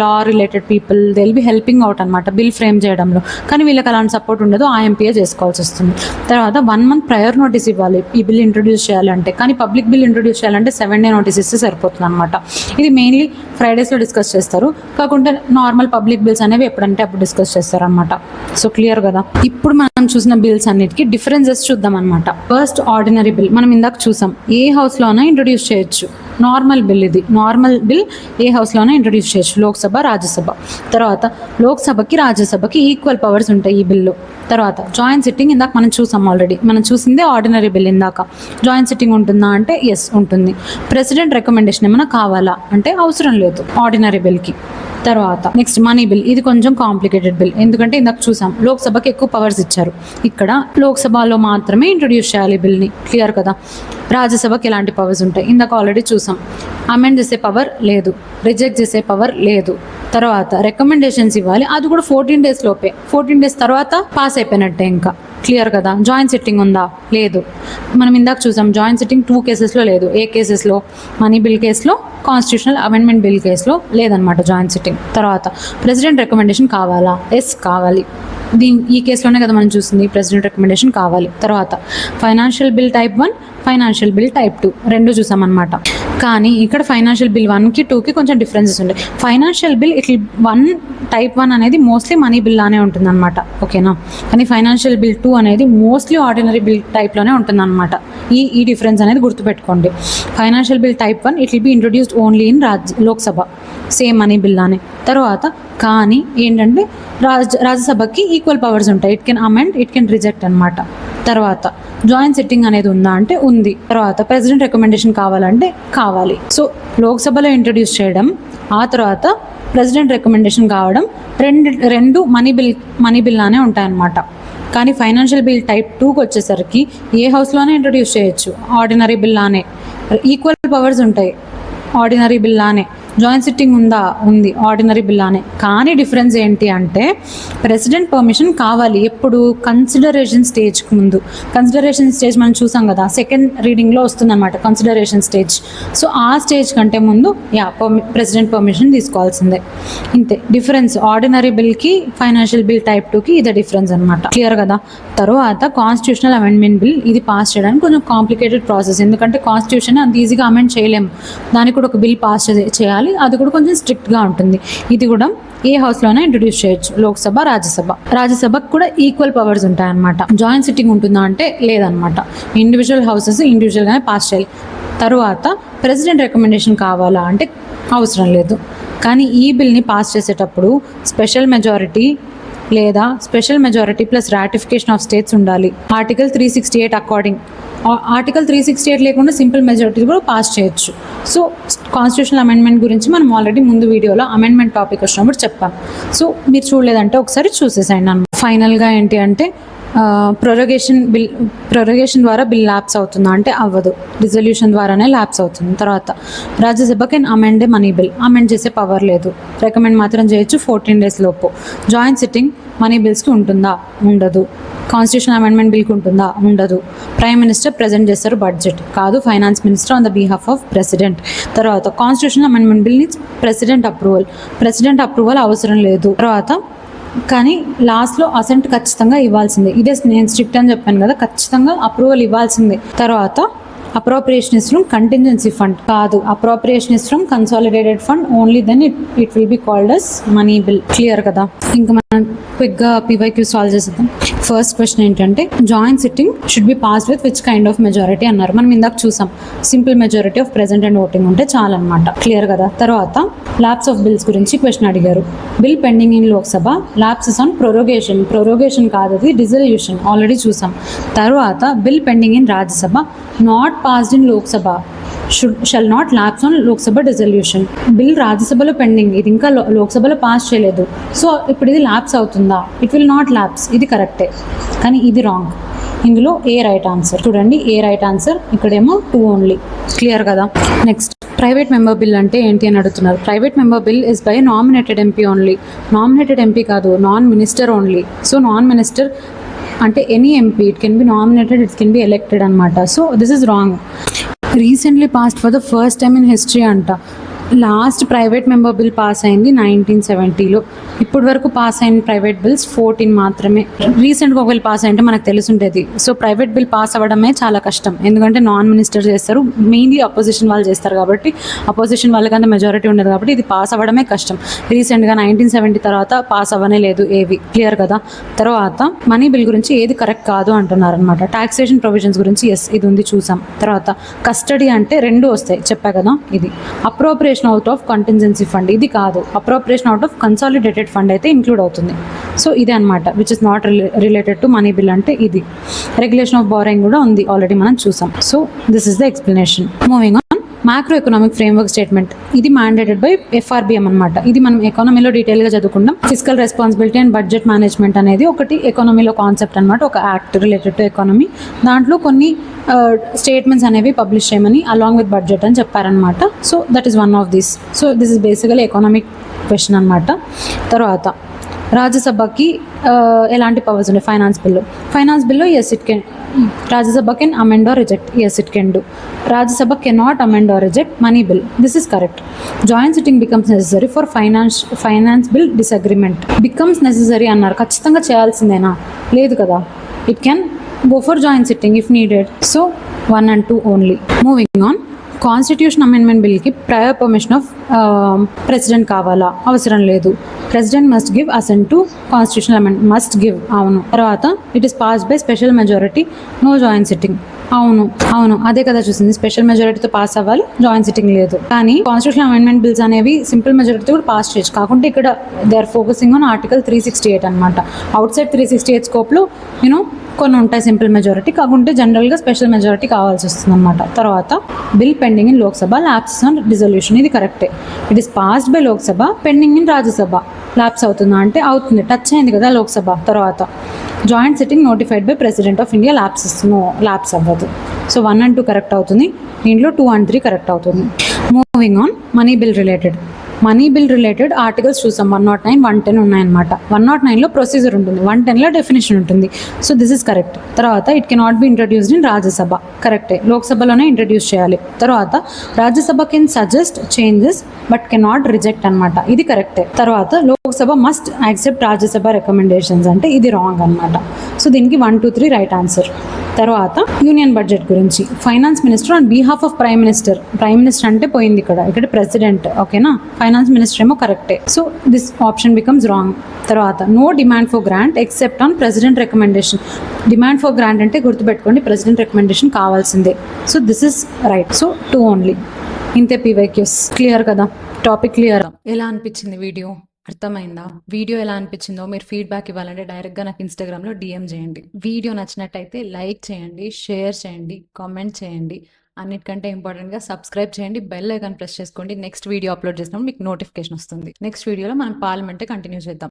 లా related people they will be helping out అనమాట బిల్ ఫ్రేమ్ చేయడంలో. కానీ వీళ్ళకి అలాంటి సపోర్ట్ ఉండదు, ఆ ఎంపీఏ చేసుకోవాల్సి వస్తుంది. తర్వాత 1 month ప్రయర్ నోటీస్ ఇవ్వాలి ఈ బిల్ ఇంట్రడ్యూస్ చేయాలంటే. కానీ పబ్లిక్ బిల్ ఇంట్రడ్యూస్ చేయాలంటే 7 day నోటీస్ ఇస్తే సరిపోతుంది అనమాట. ఇది మెయిన్లీ ఫ్రైడేస్లో డిస్కస్ చేస్తారు, కాకుంటే నార్మల్ పబ్లిక్ బిల్స్ అనేవి ఎప్పుడంటే అప్పుడు డిస్కస్ చేస్తారు అనమాట. సో క్లియర్ కదా. ఇప్పుడు మనం చూసిన బిల్స్ అన్నిటికీ డిఫరెన్సెస్ చూద్దాం అనమాట. ఫస్ట్ ఆర్డినరీ బిల్ మనం ఇందాక చూసాం, ఏ హౌస్లోనైనా ఇంట్రడ్యూస్ చేయొచ్చు. నార్మల్ బిల్, ఇది నార్మల్ బిల్ ఏ హౌస్లోనైనా ఇంట్రడ్యూస్ చేయొచ్చు, లోక్సభ రాజ్యసభ. తర్వాత లోక్సభకి రాజ్యసభకి ఈక్వల్ పవర్స్ ఉంటాయి ఈ బిల్లు. తర్వాత జాయింట్ సిట్టింగ్ ఇందాక మనం చూసాం ఆల్రెడీ, మనం చూసిందే ఆర్డినరీ బిల్ ఇందాక. జాయింట్ సిట్టింగ్ ఉంటుందా అంటే ఎస్ ఉంటుంది. ప్రెసిడెంట్ రికమెండేషన్ ఏమైనా కావాలా అంటే అవసరం లేదు ఆర్డినరీ బిల్కి. తర్వాత నెక్స్ట్ మనీ బిల్, ఇది కొంచెం కాంప్లికేటెడ్ బిల్, ఎందుకంటే ఇందాక చూసాం లోక్సభకి ఎక్కువ పవర్స్ ఇచ్చారు, ఇక్కడ లోక్సభలో మాత్రమే ఇంట్రడ్యూస్ చేయాలి బిల్ని. క్లియర్ కదా. రాజ్యసభకి ఎలాంటి పవర్స్ ఉంటాయి ఇందాక ఆల్రెడీ చూసాం. అమెండ్ చేసే పవర్ లేదు, రిజెక్ట్ చేసే పవర్ లేదు. తర్వాత రికమెండేషన్స్ ఇవ్వాలి, అది కూడా 14 days లోపే. 14 days తర్వాత పాస్ అయిపోయినట్టే ఇంకా. క్లియర్ కదా. జాయింట్ సిట్టింగ్ ఉందా? లేదు. మనం ఇందాక చూసాం జాయింట్ సిట్టింగ్ 2 cases లేదు. ఏ కేసెస్లో? మనీ బిల్ కేసులో, కాన్స్టిట్యూషనల్ అమెండ్మెంట్ బిల్ కేసులో లేదనమాట జాయింట్ సిట్టింగ్. తర్వాత ప్రెసిడెంట్ రికమెండేషన్ కావాలా? ఎస్ కావాలి. ఈ కేసులోనే కదా మనం చూసింది, ప్రెసిడెంట్ రికమెండేషన్ కావాలి. తర్వాత financial bill type 1, financial bill type 2 రెండు చూసామన్నమాట. కానీ ఇక్కడ ఫైనాన్షియల్ బిల్ 1కి 2కి కొంచెం డిఫరెన్సెస్ ఉంటాయి. ఫైనాన్షియల్ బిల్ టైప్ 1 అనేది మోస్ట్లీ మనీ బిల్ లానే ఉంటుంది అనమాట, ఓకేనా. కానీ ఫైనాన్షియల్ బిల్ 2 అనేది మోస్ట్లీ ఆర్డినరీ బిల్ టైప్లోనే ఉంటుంది అనమాట. ఈ డిఫరెన్స్ అనేది గుర్తుపెట్టుకోండి. Financial bill type 1 it will B introduced only in Lok Sabha, same money bill లానే. తర్వాత కానీ ఏంటంటే రాజ్యసభకి ఈక్వల్ పవర్స్ ఉంటాయి, it can amend, it can reject అనమాట. తర్వాత జాయింట్ సిట్టింగ్ అనేది ఉందా అంటే ఉంది. తర్వాత ప్రెసిడెంట్ రికమెండేషన్ కావాలంటే కావాలి. సో లోక్సభలో ఇంట్రడ్యూస్ చేయడం, ఆ తర్వాత ప్రెసిడెంట్ రికమెండేషన్ కావడం, రెండు మనీ బిల్ లానే ఉంటాయన్నమాట. కానీ ఫైనాన్షియల్ బిల్ టైప్ 2కి వచ్చేసరికి ఏ హౌస్లోనే ఇంట్రడ్యూస్ చేయొచ్చు, ఆర్డినరీ బిల్ లానే. ఈక్వల్ పవర్స్ ఉంటాయి ఆర్డినరీ బిల్ లానే. జాయింట్ సిట్టింగ్ ఉంది ఆర్డినరీ బిల్ లానే. కానీ డిఫరెన్స్ ఏంటి అంటే ప్రెసిడెంట్ పర్మిషన్ కావాలి ఎప్పుడు? కన్సిడరేషన్ స్టేజ్కి ముందు. కన్సిడరేషన్ స్టేజ్ మనం చూసాం కదా, సెకండ్ రీడింగ్లో వస్తుందన్నమాట కన్సిడరేషన్ స్టేజ్. సో ఆ స్టేజ్ కంటే ముందు ప్రెసిడెంట్ పర్మిషన్ తీసుకోవాల్సిందే. ఇంతే డిఫరెన్స్ ఆర్డినరీ బిల్కి ఫైనాన్షియల్ బిల్ టైప్ 2కి, ఇదే డిఫరెన్స్ అనమాట. క్లియర్ కదా. తర్వాత కాన్స్టిట్యూషనల్ అమెండ్మెంట్ బిల్, ఇది పాస్ చేయడానికి కొంచెం కాంప్లికేటెడ్ ప్రాసెస్, ఎందుకంటే కాన్స్టిట్యూషన్ అంత ఈజీగా అమెండ్ చేయలేము, దానికి కూడా ఒక బిల్ పాస్ చేయాలి, అది కూడా కొంచెం స్ట్రిక్ట్గా ఉంటుంది. ఇది కూడా ఏ హౌస్లోనే ఇంట్రడ్యూస్ చేయొచ్చు, లోక్సభ రాజ్యసభకు కూడా ఈక్వల్ పవర్స్ ఉంటాయన్నమాట. జాయింట్ సిట్టింగ్ ఉంటుందా అంటే లేదనమాట, ఇండివిజువల్ హౌసెస్ ఇండివిజువల్గానే పాస్ చేయాలి. తర్వాత ప్రెసిడెంట్ రికమెండేషన్ కావాలా అంటే అవసరం లేదు. కానీ ఈ బిల్ని పాస్ చేసేటప్పుడు స్పెషల్ మెజారిటీ లేదా special majority plus ratification of states ఉండాలి. Article 368 according. ఆర్టికల్ 368 లేకుండా సింపుల్ మెజారిటీ కూడా పాస్ చేయొచ్చు. సో కాన్స్టిట్యూషనల్ అమెండ్మెంట్ గురించి మనం ఆల్రెడీ ముందు వీడియోలో అమెండ్మెంట్ టాపిక్ వచ్చినప్పుడు చెప్పాం. సో మీరు చూడలేదంటే ఒకసారి చూసేసాయండి అన్నమాట. ఫైనల్గా ఏంటి అంటే ప్రొరగేషన్ ద్వారా బిల్ ల్యాప్స్ అవుతుందా అంటే అవ్వదు, రిజల్యూషన్ ద్వారానే ల్యాప్స్ అవుతుంది. తర్వాత Rajya Sabha can amend money bill, amend చేసే పవర్ లేదు, రికమెండ్ మాత్రం చేయొచ్చు 14 days లోపు. జాయింట్ సిట్టింగ్ మనీ బిల్స్కి ఉంటుందా? ఉండదు. కాన్స్టిట్యూషన్ అమెండ్మెంట్ బిల్కి ఉంటుందా? ఉండదు. ప్రైమ్ మినిస్టర్ ప్రజెంట్ చేస్తారు బడ్జెట్, కాదు finance minister on the behalf of president. తర్వాత constitution amendment bill needs president approval అవసరం లేదు. తర్వాత కానీ లాస్ట్లో అసెంట్ ఖచ్చితంగా ఇవ్వాల్సిందే. ఇదే నేను స్ట్రిక్ట్ అని చెప్పాను కదా, ఖచ్చితంగా అప్రూవల్ ఇవ్వాల్సిందే. తర్వాత appropriation is from contingency fund, కాదు appropriation is from consolidated fund, only then it will be called as money bill. Clear కదా? ఇంకా మనం క్విక్గా PYQ సాల్వ్ చేసేద్దాం. ఫస్ట్ క్వశ్చన్ ఏంటంటే joint sitting should be passed with which kind of majority అన్నారు. మనం ఇందాక చూసాం simple majority of present and voting ఉంటే చాలన్నమాట. క్లియర్ కదా? తర్వాత ల్యాప్స్ ఆఫ్ బిల్స్ గురించి క్వశ్చన్ అడిగారు. Bill pending in Lok Sabha, lapses on prorogation కాదు, అది డిజల్యూషన్, ఆల్రెడీ చూసాం. తర్వాత bill pending in Rajya Sabha, not passed in Lok Sabha, shall not lapse on Lok Sabha dissolution. Bill రాజ్యసభలో పెండింగ్, ఇది ఇంకా లోక్సభలో పాస్ చేయలేదు, సో ఇప్పుడు ఇది ల్యాప్స్ అవుతుందా? ఇట్ విల్ నాట్ ల్యాప్స్, ఇది కరెక్టే, కానీ ఇది రాంగ్. ఇందులో ఏ రైట్ ఆన్సర్ చూడండి, ఏ రైట్ ఆన్సర్, ఇక్కడేమో 2 ఓన్లీ. క్లియర్ కదా? నెక్స్ట్ ప్రైవేట్ మెంబర్ బిల్ అంటే ఏంటి అని అడుగుతున్నారు. Private member bill is by nominated MP only. Nominated MP కాదు, non minister only. So non minister అంటే any MP, it can be nominated, it can be elected అనమాట. So this is wrong. Recently passed for the first time in history అంట. Last private member bill pass అయింది 1970లో. ఇప్పటి వరకు pass అయిన private bills 14 మాత్రమే. రీసెంట్గా ఒకవేళ పాస్ అయింటే మనకు తెలుసుంటుంది. సో ప్రైవేట్ బిల్ పాస్ అవ్వడమే చాలా కష్టం, ఎందుకంటే నాన్ మినిస్టర్ చేస్తారు, మెయిన్లీ అపోజిషన్ వాళ్ళు చేస్తారు కాబట్టి, అపోజిషన్ వాళ్ళకంటే మెజారిటీ ఉండదు కాబట్టి ఇది పాస్ అవ్వడమే కష్టం. రీసెంట్గా 1970 తర్వాత పాస్ అవ్వనే లేదు ఏవి. క్లియర్ కదా? తర్వాత మనీ బిల్ గురించి ఏది కరెక్ట్ కాదు అంటున్నారు అనమాట. టాక్సేషన్ ప్రొవిజన్స్ గురించి ఎస్, ఇది ఉంది చూసాం. తర్వాత కస్టడీ అంటే 2 వస్తాయి, చెప్పా కదా. ఇది appropriation out of contingency fund, ఇది కాదు. Appropriation out of consolidated fund అయితే ఇంక్లూడ్ అవుతుంది. సో ఇదే అనమాట, which is not related to money bill అంటే ఇది. రెగ్యులేషన్ ఆఫ్ బారోయింగ్ కూడా ఉంది, ఆల్రెడీ మనం చూసాం. So this is the explanation. Moving on, macro economic framework statement, ఇది మ్యాండేటెడ్ బై FRBM అనమాట. ఇది మనం ఎకానమీలో డీటెయిల్గా చదువుకుంటాం. Physical responsibility and budget management అనేది ఒకటి ఎకానమీలో కాన్సెప్ట్ అనమాట, ఒక యాక్ట్ రిలేటెడ్ టు ఎకానమీ. దాంట్లో కొన్ని స్టేట్మెంట్స్ అనేవి పబ్లిష్ చేయమని అలాంగ్ విత్ బడ్జెట్ అని చెప్పారనమాట. So that is one of this. So this is basically economic question అనమాట. తర్వాత రాజ్యసభకి ఎలాంటి పవర్స్ ఉన్నాయి? ఫైనాన్స్ బిల్లో yes it can, Rajya Sabha can amend or reject, yes it can do. Rajya Sabha can not amend or reject money bill, this is correct. Joint sitting becomes necessary for finance bill disagreement. Becomes necessary అన్నారు, ఖచ్చితంగా చేయాల్సిందేనా? లేదు కదా. It can go for joint sitting if needed. So 1 and 2 only. Moving on, constitution amendment బిల్కి prior permission of president కావాలా? అవసరం లేదు. President must give assent to constitutional amendment, must give, అవును. తర్వాత it is passed by special majority, no joint sitting, అవును అదే కదా చూసింది. స్పెషల్ మెజారిటీతో పాస్ అవ్వాలి, జాయింట్ సిట్టింగ్ లేదు. కానీ కాన్స్టిట్యూషనల్ అమెండ్మెంట్ బిల్స్ అనేవి సింపుల్ మెజారిటీతో కూడా పాస్ చేయొచ్చు. కాకుంటే ఇక్కడ they are focusing on article 368 అనమాట. అవుట్ సైడ్ 368 స్కోప్లో కొన్ని ఉంటాయి సింపుల్ మెజారిటీ, కాకుంటే జనరల్గా స్పెషల్ మెజారిటీ కావాల్సి వస్తుంది అనమాట. తర్వాత bill pending in Lok Sabha, lapse on dissolution, ఇది కరెక్టే. It is passed by Lok Sabha, pending in Rajya Sabha, lapse అవుతుందా అంటే అవుతుంది, టచ్ అయింది కదా లోక్సభ. తర్వాత joint sitting notified by president of India, lapse అవ్వదు. సో 1 and 2 కరెక్ట్ అవుతుంది. దీంట్లో 2 and 3 కరెక్ట్ అవుతుంది. Moving on, money bill related articles చూసాం. 109, 110 ఉన్నాయన్నమాట. 109లో ప్రొసీజర్ ఉంటుంది, 110లో డెఫినేషన్ ఉంటుంది. So this is correct. తర్వాత it cannot be introduced in Rajya Sabha, కరెక్టే, లోక్సభలోనే ఇంట్రడ్యూస్ చేయాలి. తర్వాత Rajya Sabha can suggest changes but cannot reject అనమాట, ఇది కరెక్టే. తర్వాత Lok Sabha must accept Rajya Sabha recommendations అంటే ఇది రాంగ్ అనమాట. సో దీనికి 1, 2, 3 రైట్ ఆన్సర్. తర్వాత యూనియన్ బడ్జెట్ గురించి, finance minister on behalf of prime minister అంటే పోయింది ఇక్కడ ప్రెసిడెంట్, ఓకేనా. ఫైనాన్స్ మినిస్టర్ ఏమో కరెక్టే. So this option becomes wrong. తర్వాత no demand for grant except on president recommendation. Demand for grant అంటే గుర్తుపెట్టుకోండి, ప్రెసిడెంట్ రికమెండేషన్ కావాల్సిందే. So this is right. So 2 only. ఇంతే PYQs. క్లియర్ కదా? Topic clear. ఎలా అనిపించింది వీడియో? అర్థమైందా? వీడియో ఎలా అనిపించిందో మీరు ఫీడ్‌బ్యాక్ ఇవ్వాలంటే డైరెక్ట్‌గా నాకు ఇన్‌స్టాగ్రామ్‌లో డీఎం చేయండి. వీడియో నచ్చినట్టయితే లైక్ చేయండి, షేర్ చేయండి, కామెంట్ చేయండి. అన్నిటికంటే ఇంపార్టెంట్‌గా సబ్స్క్రైబ్ చేయండి. బెల్ ఐకాన్ ప్రెస్ చేసుకోండి. నెక్స్ట్ వీడియో అప్‌లోడ్ చేసినప్పుడు మీకు నోటిఫికేషన్ వస్తుంది. నెక్స్ట్ వీడియోలో మనం పార్లమెంటే కంటిన్యూ చేద్దాం.